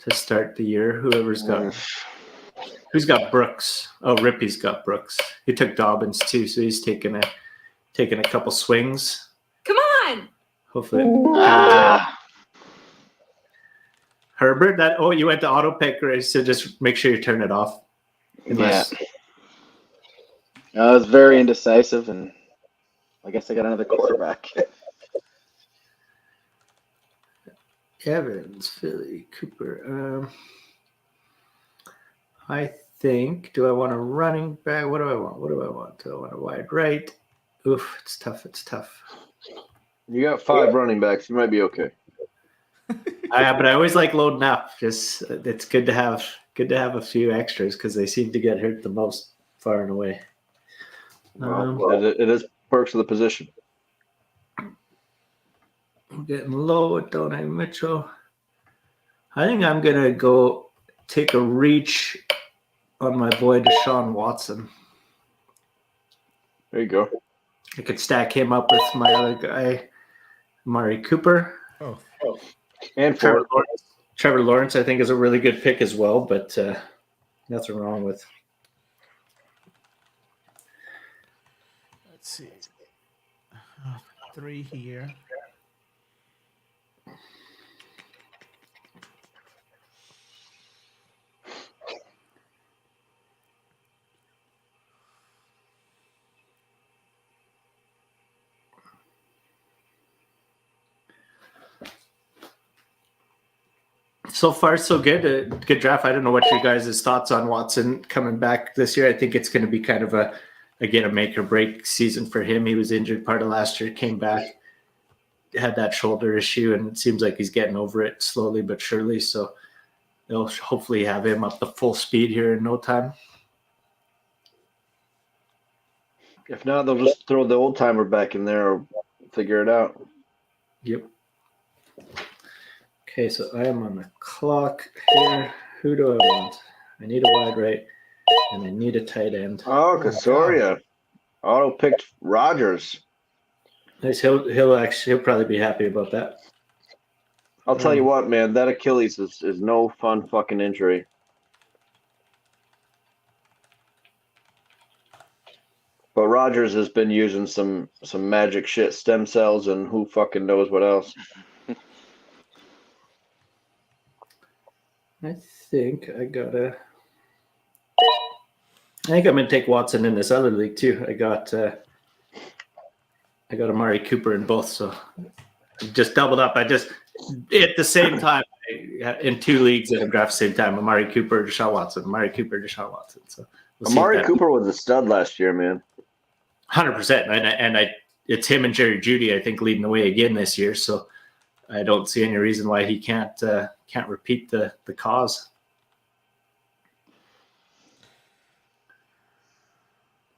to start the year. Whoever's got Who's got Brooks? Oh, Rippy's got Brooks. He took Dobbins too, so he's taking a couple swings. Come on. Hopefully it pans out. Herbert, you went to auto pick, right? So just make sure you turn it off. Unless I was very indecisive, and I guess I got another quarterback. Evans, Philly, Cooper. I think, do I want a running back? What do I want? Do I want a wide right? Oof, it's tough. You got 5 running backs. You might be okay. But I always like loading up. Just it's good to have a few extras because they seem to get hurt the most far and away. It is perks of the position. I'm getting low at Donnie Mitchell. I think I'm gonna go take a reach on my boy Deshaun Watson. There you go. I could stack him up with my other guy, Amari Cooper. Oh. And Trevor Lawrence, I think, is a really good pick as well, but nothing wrong with. Let's see. 3 here. So far, so good. Good draft. I don't know what your guys' thoughts on Watson coming back this year. I think it's going to be kind of a make or break season for him. He was injured part of last year, came back, had that shoulder issue, and it seems like he's getting over it slowly but surely. So they'll hopefully have him up to full speed here in no time. if not, they'll just throw the old timer back in there or figure it out. Yep. Okay, so I am on the clock here. Who do I want? I need a wide right, and I need a tight end. Oh, Casoria. Auto picked Rogers. Nice. He'll probably be happy about that. I'll tell you what, man, that Achilles is no fun fucking injury. But Rogers has been using some magic shit, stem cells, and who fucking knows what else. I think I'm gonna take Watson in this other league too. I got Amari Cooper in both, so I just doubled up. At the same time in 2 leagues that I draft the same time. Amari Cooper, Deshaun Watson. Amari Cooper, Deshaun Watson. So Amari Cooper was a stud last year, man. 100%, and it's him and Jerry Jeudy, I think, leading the way again this year. So I don't see any reason why he can't repeat the cause.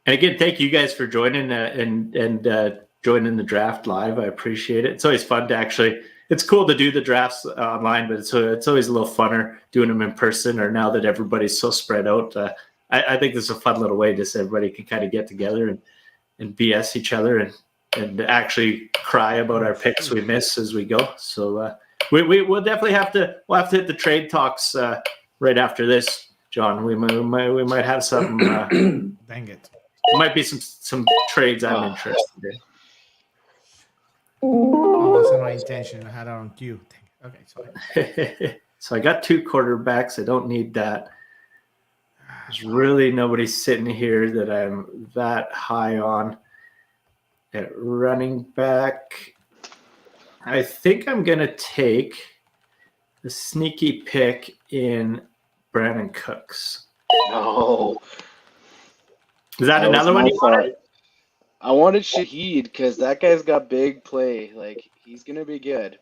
And again, thank you guys for joining and joining the draft live. I appreciate it. It's always fun to actually. It's cool to do the drafts online, but it's always a little funner doing them in person. Or now that everybody's so spread out, I think this is a fun little way just so everybody can kind of get together and BS each other and actually cry about our picks we miss as we go. So we'll definitely have to hit the trade talks right after this, John. We might have some. Dang it! There might be some trades I'm interested in. Oh, that's my intention. I had it on cue. Okay, sorry. So I got 2 quarterbacks. I don't need that. There's really nobody sitting here that I'm that high on. At running back, I think I'm going to take the sneaky pick in Brandon Cooks. No. Is that another one you wanted? I wanted Shaheed because that guy's got big play. Like, he's going to be good.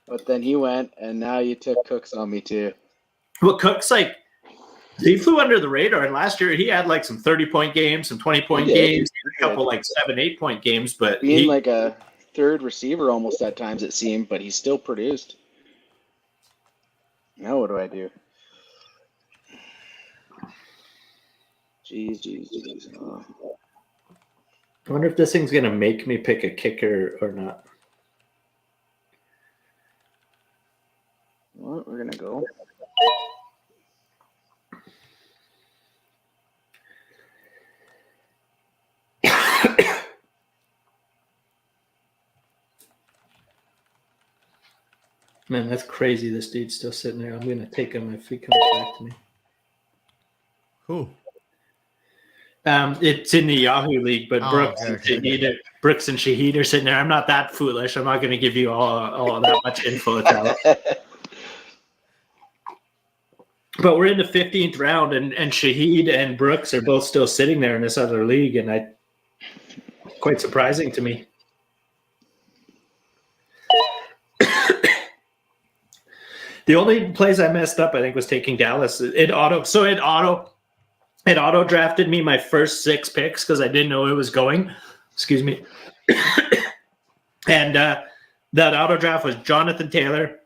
But then he went, and now you took Cooks on me too. Well, Cooks, he flew under the radar. And last year, he had some 30-point games, some 20-point games, a couple 7-8-point games. But being like a third receiver almost at times, it seemed, but he still produced. Now what do I do? Jeez. Oh. I wonder if this thing's going to make me pick a kicker or not. Well, we're going to go. Man, that's crazy. This dude's still sitting there. I'm going to take him if he comes back to me. Who? It's in the Yahoo League, but Brooks and Shahid are sitting there. I'm not that foolish. I'm not going to give you all that much info. But we're in the 15th round, and Shahid and Brooks are both still sitting there in this other league, and quite surprising to me. The only place I messed up, I think, was taking Dallas. It auto drafted me my first 6 picks because I didn't know it was going. Excuse me. And that auto draft was Jonathan Taylor,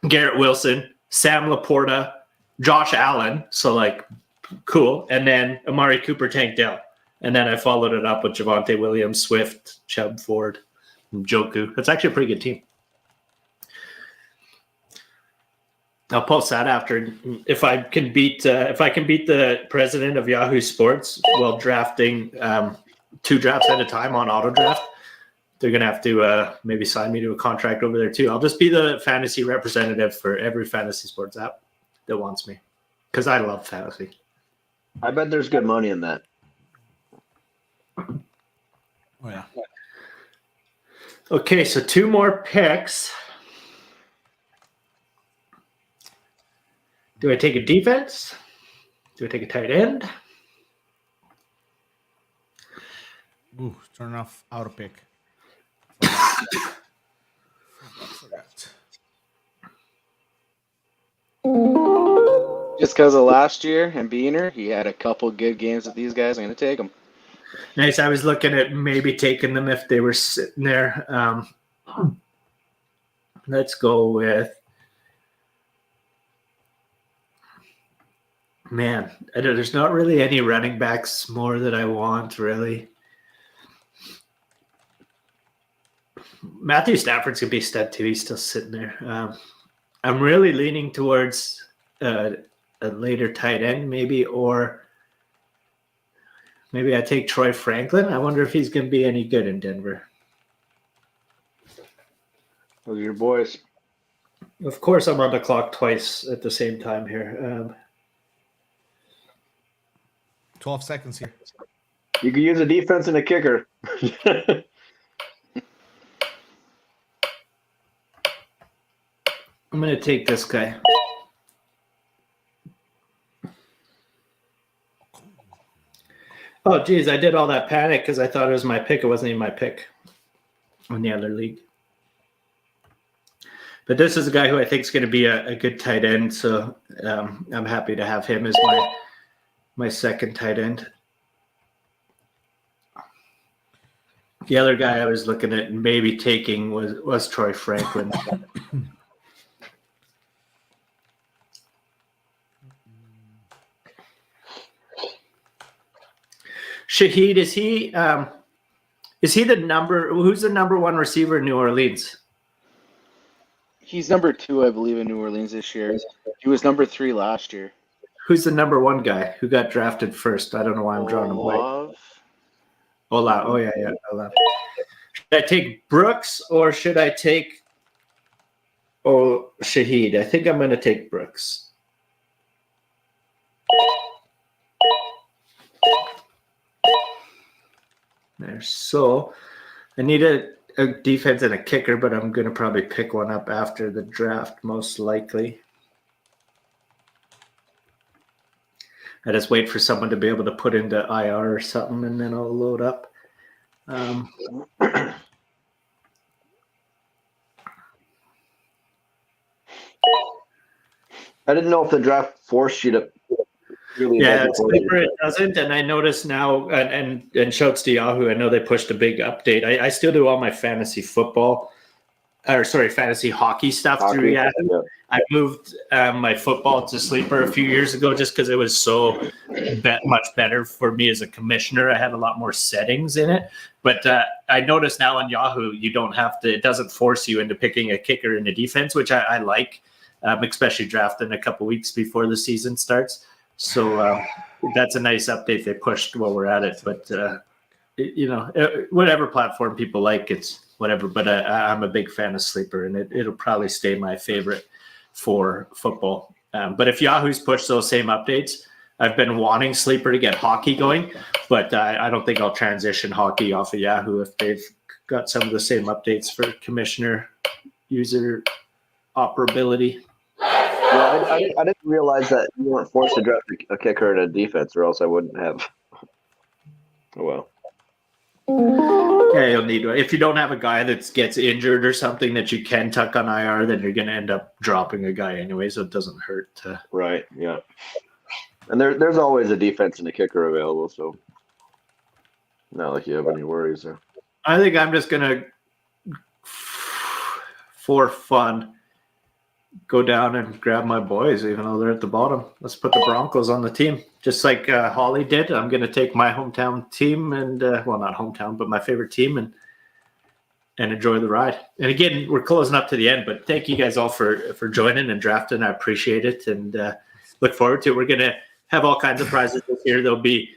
Garrett Wilson, Sam Laporta, Josh Allen. So, like, cool. And then Amari Cooper, Tank Dell. And then I followed it up with Javonte Williams, Swift, Chubb Ford, and Njoku. That's actually a pretty good team. I'll post that after. If I can beat the president of Yahoo Sports while drafting 2 drafts at a time on auto draft, they're gonna have to maybe sign me to a contract over there too. I'll just be the fantasy representative for every fantasy sports app that wants me, because I love fantasy. I bet there's good money in that. Oh yeah. Okay, so 2 more picks. Do I take a defense? Do I take a tight end? Ooh, turn off auto pick. Forgot. Just because of last year and Beaner, he had a couple good games with these guys. I'm going to take them. Nice. I was looking at maybe taking them if they were sitting there. Let's go with. Man, there's not really any running backs more that I want, really. Matthew Stafford's going to be stud too. He's still sitting there. I'm really leaning towards a later tight end maybe, or maybe I take Troy Franklin. I wonder if he's going to be any good in Denver. Those are your boys. Of course, I'm on the clock twice at the same time here. 12 seconds here. You could use a defense and a kicker. I'm going to take this guy. Oh, geez, I did all that panic because I thought it was my pick. It wasn't even my pick in the other league. But this is a guy who I think is going to be a good tight end, so I'm happy to have him as my second tight end. The other guy I was looking at and maybe taking was Troy Franklin. Shahid, is he the who's the number 1 receiver in New Orleans? He's number 2, I believe, in New Orleans this year. He was number 3 last year. Who's the number 1 guy who got drafted first? I don't know why I'm drawing a blank. Olave. Oh, yeah, Olave. Should I take Brooks or should I take Shahid? I think I'm going to take Brooks. There. So I need a defense and a kicker, but I'm going to probably pick one up after the draft, most likely. I just wait for someone to be able to put into IR or something, and then I'll load up. I didn't know if the draft forced you to. Really it doesn't, and I notice now, and shouts to Yahoo. I know they pushed a big update. I still do all my fantasy hockey stuff through Yahoo. Yeah. I moved my football to Sleeper a few years ago just because it was so much better for me as a commissioner. I had a lot more settings in it, but I notice now on Yahoo you don't have to. It doesn't force you into picking a kicker in the defense, which I like, especially drafting a couple weeks before the season starts. So that's a nice update they pushed while we're at it. But, whatever platform people like, it's whatever. But I'm a big fan of Sleeper, and it'll probably stay my favorite for football. But if Yahoo's pushed those same updates, I've been wanting Sleeper to get hockey going, but I don't think I'll transition hockey off of Yahoo if they've got some of the same updates for commissioner user operability. Yeah, I didn't realize that you weren't forced to draft a kicker and a defense, or else I wouldn't have. Oh well. Yeah, you'll need if you don't have a guy that gets injured or something that you can tuck on IR, then you're going to end up dropping a guy anyway, so it doesn't hurt to. Right. Yeah. And there's always a defense and a kicker available, so not like you have any worries there. I think I'm just gonna, for fun, go down and grab my boys, even though they're at the bottom. Let's put the Broncos on the team, just like Holly did. I'm gonna take my hometown team and well, not hometown, but my favorite team, and enjoy the ride. And again, we're closing up to the end, but thank you guys all for joining and drafting. I appreciate it, and look forward to it. We're gonna have all kinds of prizes this year. There'll be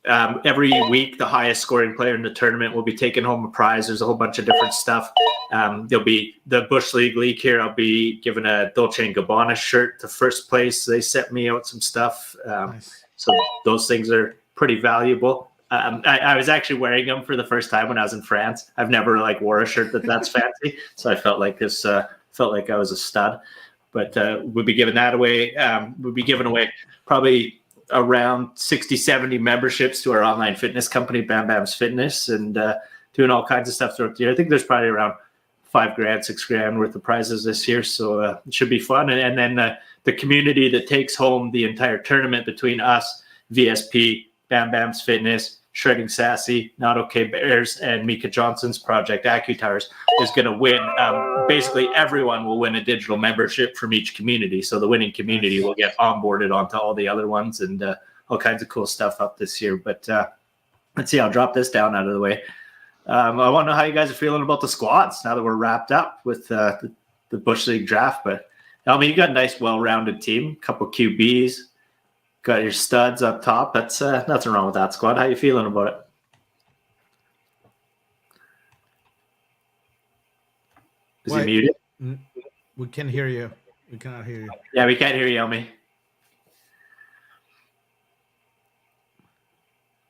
every week the highest scoring player in the tournament will be taking home a prize. There's a whole bunch of different stuff. There'll be the Bush League here. I'll be giving a Dolce & Gabbana shirt to first place. They sent me out some stuff. Nice. So those things are pretty valuable. I was actually wearing them for the first time when I was in France. I've never wore a shirt that's fancy. So I felt like I was a stud. But we'll be giving that away. We'll be giving away probably around 60, 70 memberships to our online fitness company, Bam Bam's Fitness, and doing all kinds of stuff throughout the year. I think there's probably around $5,000, $6,000 worth of prizes this year. So it should be fun. And then the community that takes home the entire tournament between us, VSP, Bam Bam's Fitness, Shredding Sassy, Not Okay Bears, and Mika Johnson's project, AccuTires, is going to win. Basically, everyone will win a digital membership from each community. So the winning community will get onboarded onto all the other ones, and all kinds of cool stuff up this year. But let's see, I'll drop this down out of the way. I want to know how you guys are feeling about the squads now that we're wrapped up with the Bush League draft. But I mean, you got a nice, well-rounded team, couple QBs. Got your studs up top. That's nothing wrong with that squad. How you feeling about it? Is he muted? We can hear you. We cannot hear you. Yeah, we can't hear you, Elmi.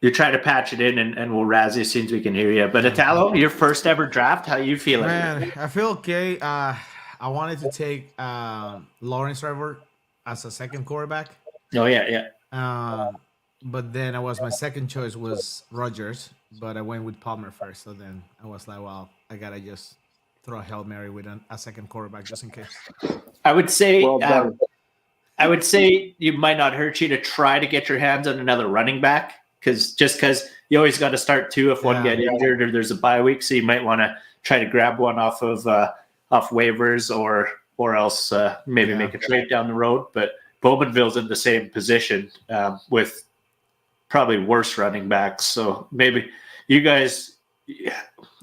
You're trying to patch it in, and we'll razz you as soon as we can hear you. But Italo, your first ever draft, how you feeling? Man, I feel okay. I wanted to take Lawrence Trevor as a second quarterback. Oh yeah. But then my second choice was Rodgers, but I went with Palmer first. So then I was like, well, I gotta just throw a Hail Mary with a second quarterback just in case. I would say Well I would say you might not hurt you to try to get your hands on another running back, because you always got to start two if one get injured or there's a bye week. So you might want to try to grab one off waivers or else maybe make a trade down the road. But Bowmanville's in the same position with probably worse running backs. So maybe you guys, I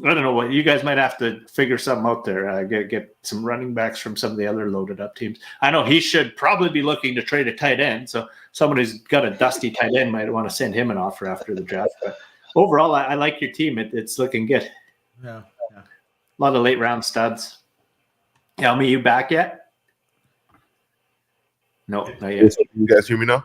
don't know what, you guys might have to figure something out there. Get some running backs from some of the other loaded up teams. I know he should probably be looking to trade a tight end. So someone who's got a dusty tight end might want to send him an offer after the draft. But overall, I like your team. It's looking good. Yeah. A lot of late round studs. Tell me, you back yet? No, not yet. You guys hear me now?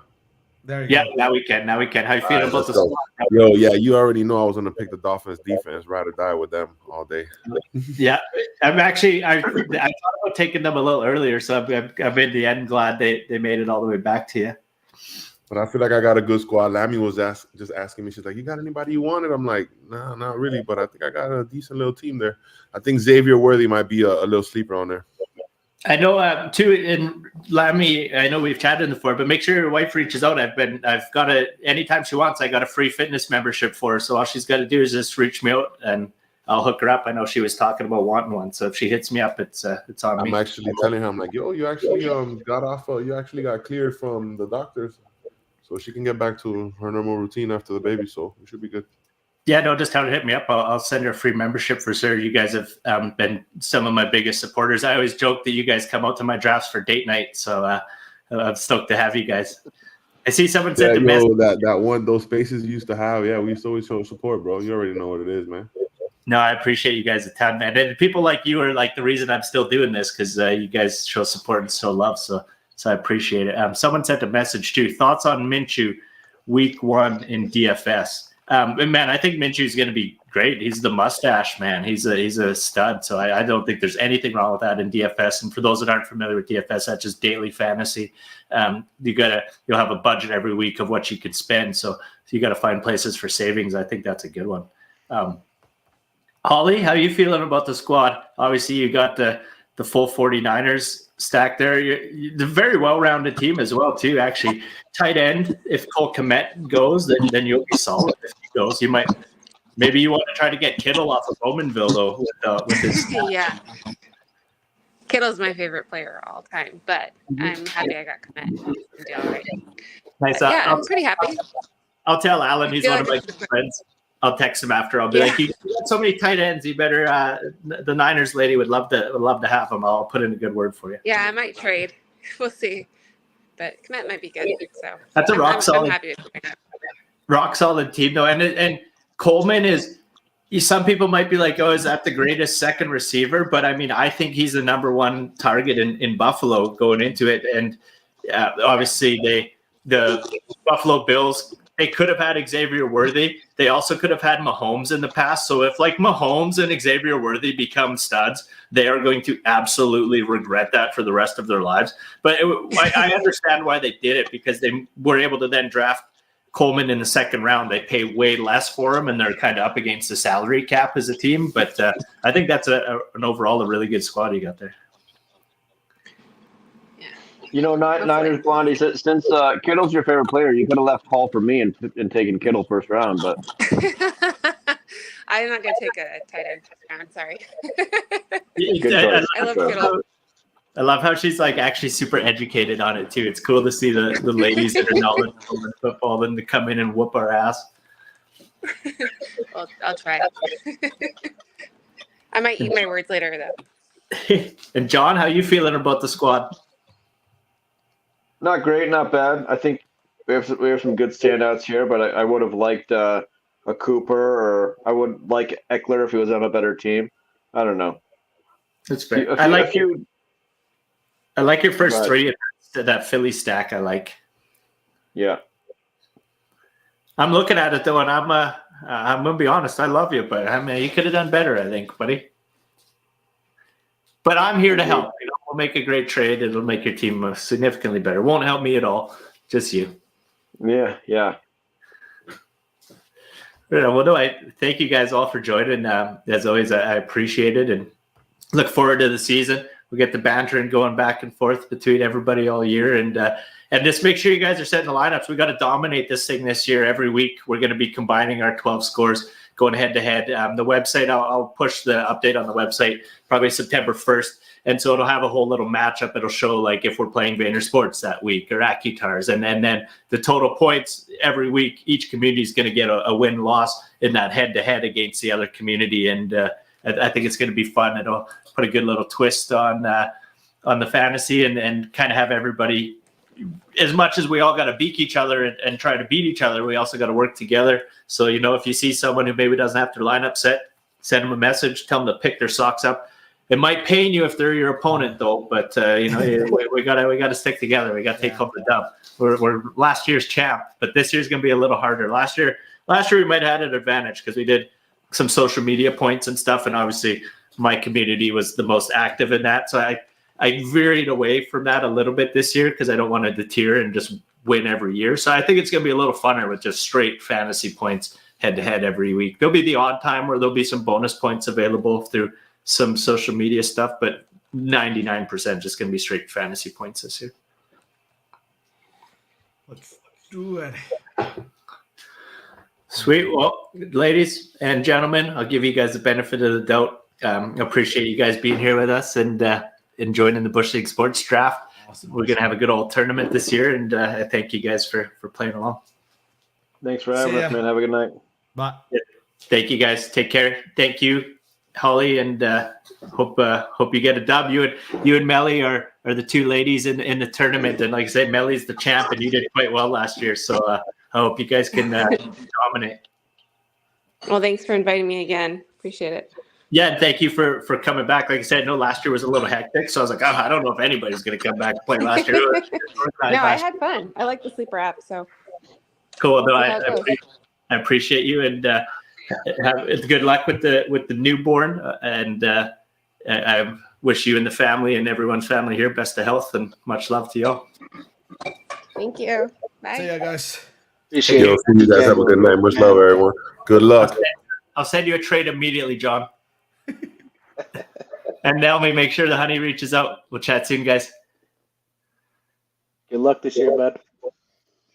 There you go. Now we can. How you feeling about the so, squad? Yo, yeah, you already know I was going to pick the Dolphins defense, ride or die with them all day. Yeah, I thought about taking them a little earlier, so I'm in the end glad they made it all the way back to you. But I feel like I got a good squad. Lammy was just asking me, she's like, you got anybody you wanted? I'm like, no, not really, but I think I got a decent little team there. I think Xavier Worthy might be a little sleeper on there. I know too, in Lammy, I know we've chatted before, but make sure your wife reaches out. I've got anytime she wants, I got a free fitness membership for her. So all she's got to do is just reach me out and I'll hook her up. I know she was talking about wanting one. So if she hits me up, it's on me. I'm actually telling her, I'm like, yo, you actually you actually got cleared from the doctors. So she can get back to her normal routine after the baby. So it should be good. Yeah, no, just tell her to hit me up. I'll send her a free membership for sure. You guys have been some of my biggest supporters. I always joke that you guys come out to my drafts for date night. So I'm stoked to have you guys. I see someone said the best. That one, those spaces you used to have. Yeah, we used to always show support, bro. You already know what it is, man. No, I appreciate you guys a ton, man. And people like you are like the reason I'm still doing this, because you guys show support and show love. So I appreciate it. Someone sent a message too. Thoughts on Minshew week 1 in DFS? And man, I think Minshew is going to be great. He's the mustache man. He's a stud. So I don't think there's anything wrong with that in DFS. And for those that aren't familiar with DFS, that's just daily fantasy. You'll have a budget every week of what you can spend. So you got to find places for savings. I think that's a good one. Holly, how are you feeling about the squad? Obviously, you got the full 49ers stack there. You're a very well-rounded team as well, too, actually. Tight end, if Cole Kmet goes, then you'll be solid. If he goes, maybe you want to try to get Kittle off of Bowmanville, though, with his Yeah. Kittle's my favorite player of all time, but I'm happy I got Kmet. All right. Nice. Yeah, I'm pretty happy. I'll tell Alan, he's one of my good friends. I'll text him after. I'll be like, "You got so many tight ends. You better." The Niners lady would love to have him. I'll put in a good word for you. Yeah, I might trade. We'll see, but Kmet might be good. So that's a rock solid. I'm happy with Kmet. Rock solid team though, and Coleman is. Some people might be like, "Oh, is that the greatest second receiver?" But I mean, I think he's the number 1 target in Buffalo going into it, and obviously the Buffalo Bills. They could have had Xavier Worthy. They also could have had Mahomes in the past. So if like Mahomes and Xavier Worthy become studs, they are going to absolutely regret that for the rest of their lives. But I understand why they did it, because they were able to then draft Coleman in the second round. They pay way less for him, and they're kind of up against the salary cap as a team. But I think that's an overall a really good squad you got there. You know, Niners Blondie, since Kittle's your favorite player, you could have left Hall for me and taken Kittle first round, but I'm not going to take a tight end first round. Sorry. I love Kittle. I love how she's like actually super educated on it too. It's cool to see the ladies that are knowledgeable in football and to come in and whoop our ass. I'll try. I might eat my words later though. And John, how you feeling about the squad? Not great, not bad. I think we have some good standouts here, but I would have liked a Cooper, or I would like Eckler if he was on a better team. I don't know. That's fair. I like your first 3 that Philly stack. I like. Yeah. I'm looking at it though, and I'm gonna be honest. I love you, but I mean, you could have done better, I think, buddy. But I'm here to help. You know, we'll make a great trade. It'll make your team significantly better. Won't help me at all. Just you. Yeah. Well, no, I thank you guys all for joining. As always, I appreciate it and look forward to the season. We get the banter and going back and forth between everybody all year, and just make sure you guys are setting the lineups. We got to dominate this thing this year. Every week, we're going to be combining our 12 scores, going head to head. The website, I'll push the update on the website probably September 1st. And so it'll have a whole little matchup. It'll show like if we're playing Vayner Sports that week or AccuTars. And then the total points every week, each community is going to get a win-loss in that head-to-head against the other community. And I think it's going to be fun. It'll put a good little twist on the fantasy and kind of have everybody, as much as we all got to beat each other and try to beat each other, we also got to work together. So, you know, if you see someone who maybe doesn't have their lineup set, send them a message, tell them to pick their socks up. It might pain you if they're your opponent, though. But you know, we gotta stick together. We gotta take home the dub. We're last year's champ, but this year's gonna be a little harder. Last year we might have had an advantage because we did some social media points and stuff, and obviously my community was the most active in that. So I veered away from that a little bit this year because I don't want to deter and just win every year. So I think it's gonna be a little funner with just straight fantasy points head to head every week. There'll be the odd time where there'll be some bonus points available through some social media stuff, but 99% just going to be straight fantasy points this year. Let's do it. Sweet. Well, ladies and gentlemen, I'll give you guys the benefit of the doubt. Appreciate you guys being here with us and joining the Bushleague Sports Draft. Awesome. We're going to have a good old tournament this year, and I thank you guys for playing along. Thanks for having us, man. Have a good night. Bye. Thank you, guys. Take care. Thank you, Holly, and hope you get a dub. You and Melly are the two ladies in the tournament, and like I said, Melly's the champ, and you did quite well last year. So I hope you guys can dominate. Well, thanks for inviting me again. Appreciate it. Yeah, and thank you for coming back. Like I said, I know last year was a little hectic, so I was like, oh, I don't know if anybody's going to come back and play last year. No, I had fun. I like the sleeper app, so Cool. No, That's how it goes. I appreciate you, and have good luck with the newborn. And I wish you and the family and everyone's family here best of health and much love to y'all. thank you. Bye. See ya, guys. Appreciate Yo, it. see you guys. Have a good night. Much love, everyone. Good luck. I'll send you a trade immediately, John. And Naomi, make sure the honey reaches out. We'll chat soon, guys. Good luck this year, bud.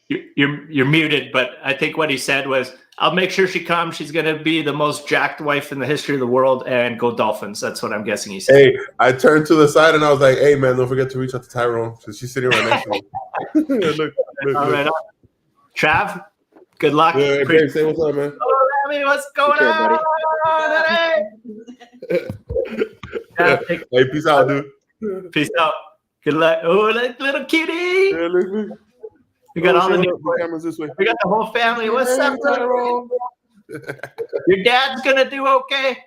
You're muted, but I think what he said was, I'll make sure she comes. She's going to be the most jacked wife in the history of the world, and go Dolphins. That's what I'm guessing he said. Hey, I turned to the side and I was like, hey, man, don't forget to reach out to Tyrone. So she's sitting right next to me. look. All right. Trav, good luck. Yeah, hey, babe, say what's up, man. Oh, Rami, what's going Take care, on? Yeah, Hey, peace out, dude. peace out. Good luck. Oh, that little cutie. Yeah, look. We got all the new cameras this way. we got the whole family. What's up, Tyrone? Your dad's gonna do okay.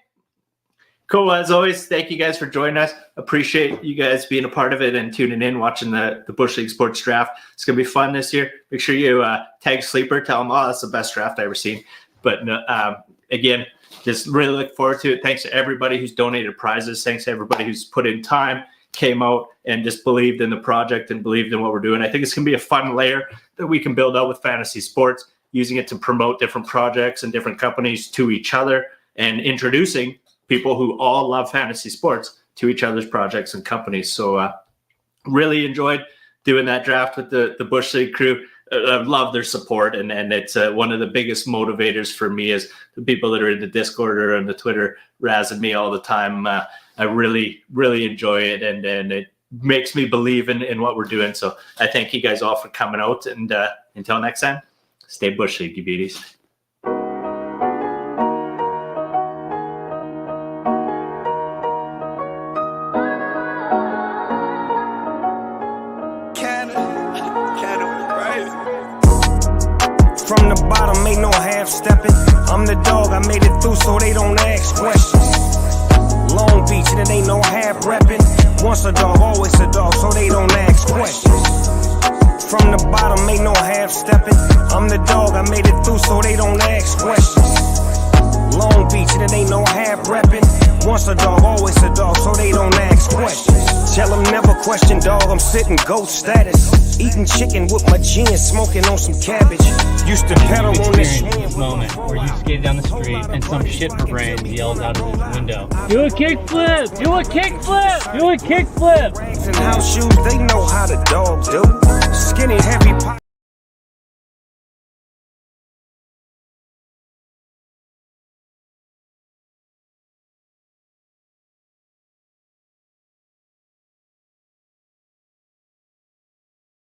Cool. As always, thank you guys for joining us. Appreciate you guys being a part of it and tuning in, watching the Bushleague Sports Draft. It's gonna be fun this year. Make sure you tag Sleeper. Tell him, oh, that's the best draft I've ever seen. But again, just really look forward to it. Thanks to everybody who's donated prizes. Thanks to everybody who's put in time, came out, and just believed in the project and believed in what we're doing. I think it's going to be a fun layer that we can build out with fantasy sports, using it to promote different projects and different companies to each other, and introducing people who all love fantasy sports to each other's projects and companies. So really enjoyed doing that draft with the Bushleague crew. I love their support, and it's one of the biggest motivators for me is the people that are in the Discord or on the Twitter razzing me all the time. I really, really enjoy it, and it makes me believe in what we're doing. So I thank you guys all for coming out, and until next time, stay Bushleague, you beauties. From the bottom, ain't no half stepping. I'm the dog, I made it through so they don't ask questions. Long Beach, and it ain't no half repping. Once a dog, always a dog, so they don't ask questions. From the bottom, ain't no half stepping. I'm the dog, I made it through so they don't ask questions. Long Beach, and it ain't no half repping. Once a dog, always a dog, so they don't ask questions. Tell them never question, dog, I'm sitting goat status. Eating chicken with my gin, smoking on some cabbage. Used to pedal on this moment where you skate down the street and some shit for brains yells out of his window, do a kickflip! Do a kickflip! Do a kickflip! And house shoes, they know how the dog do. Skinny, heavy pop.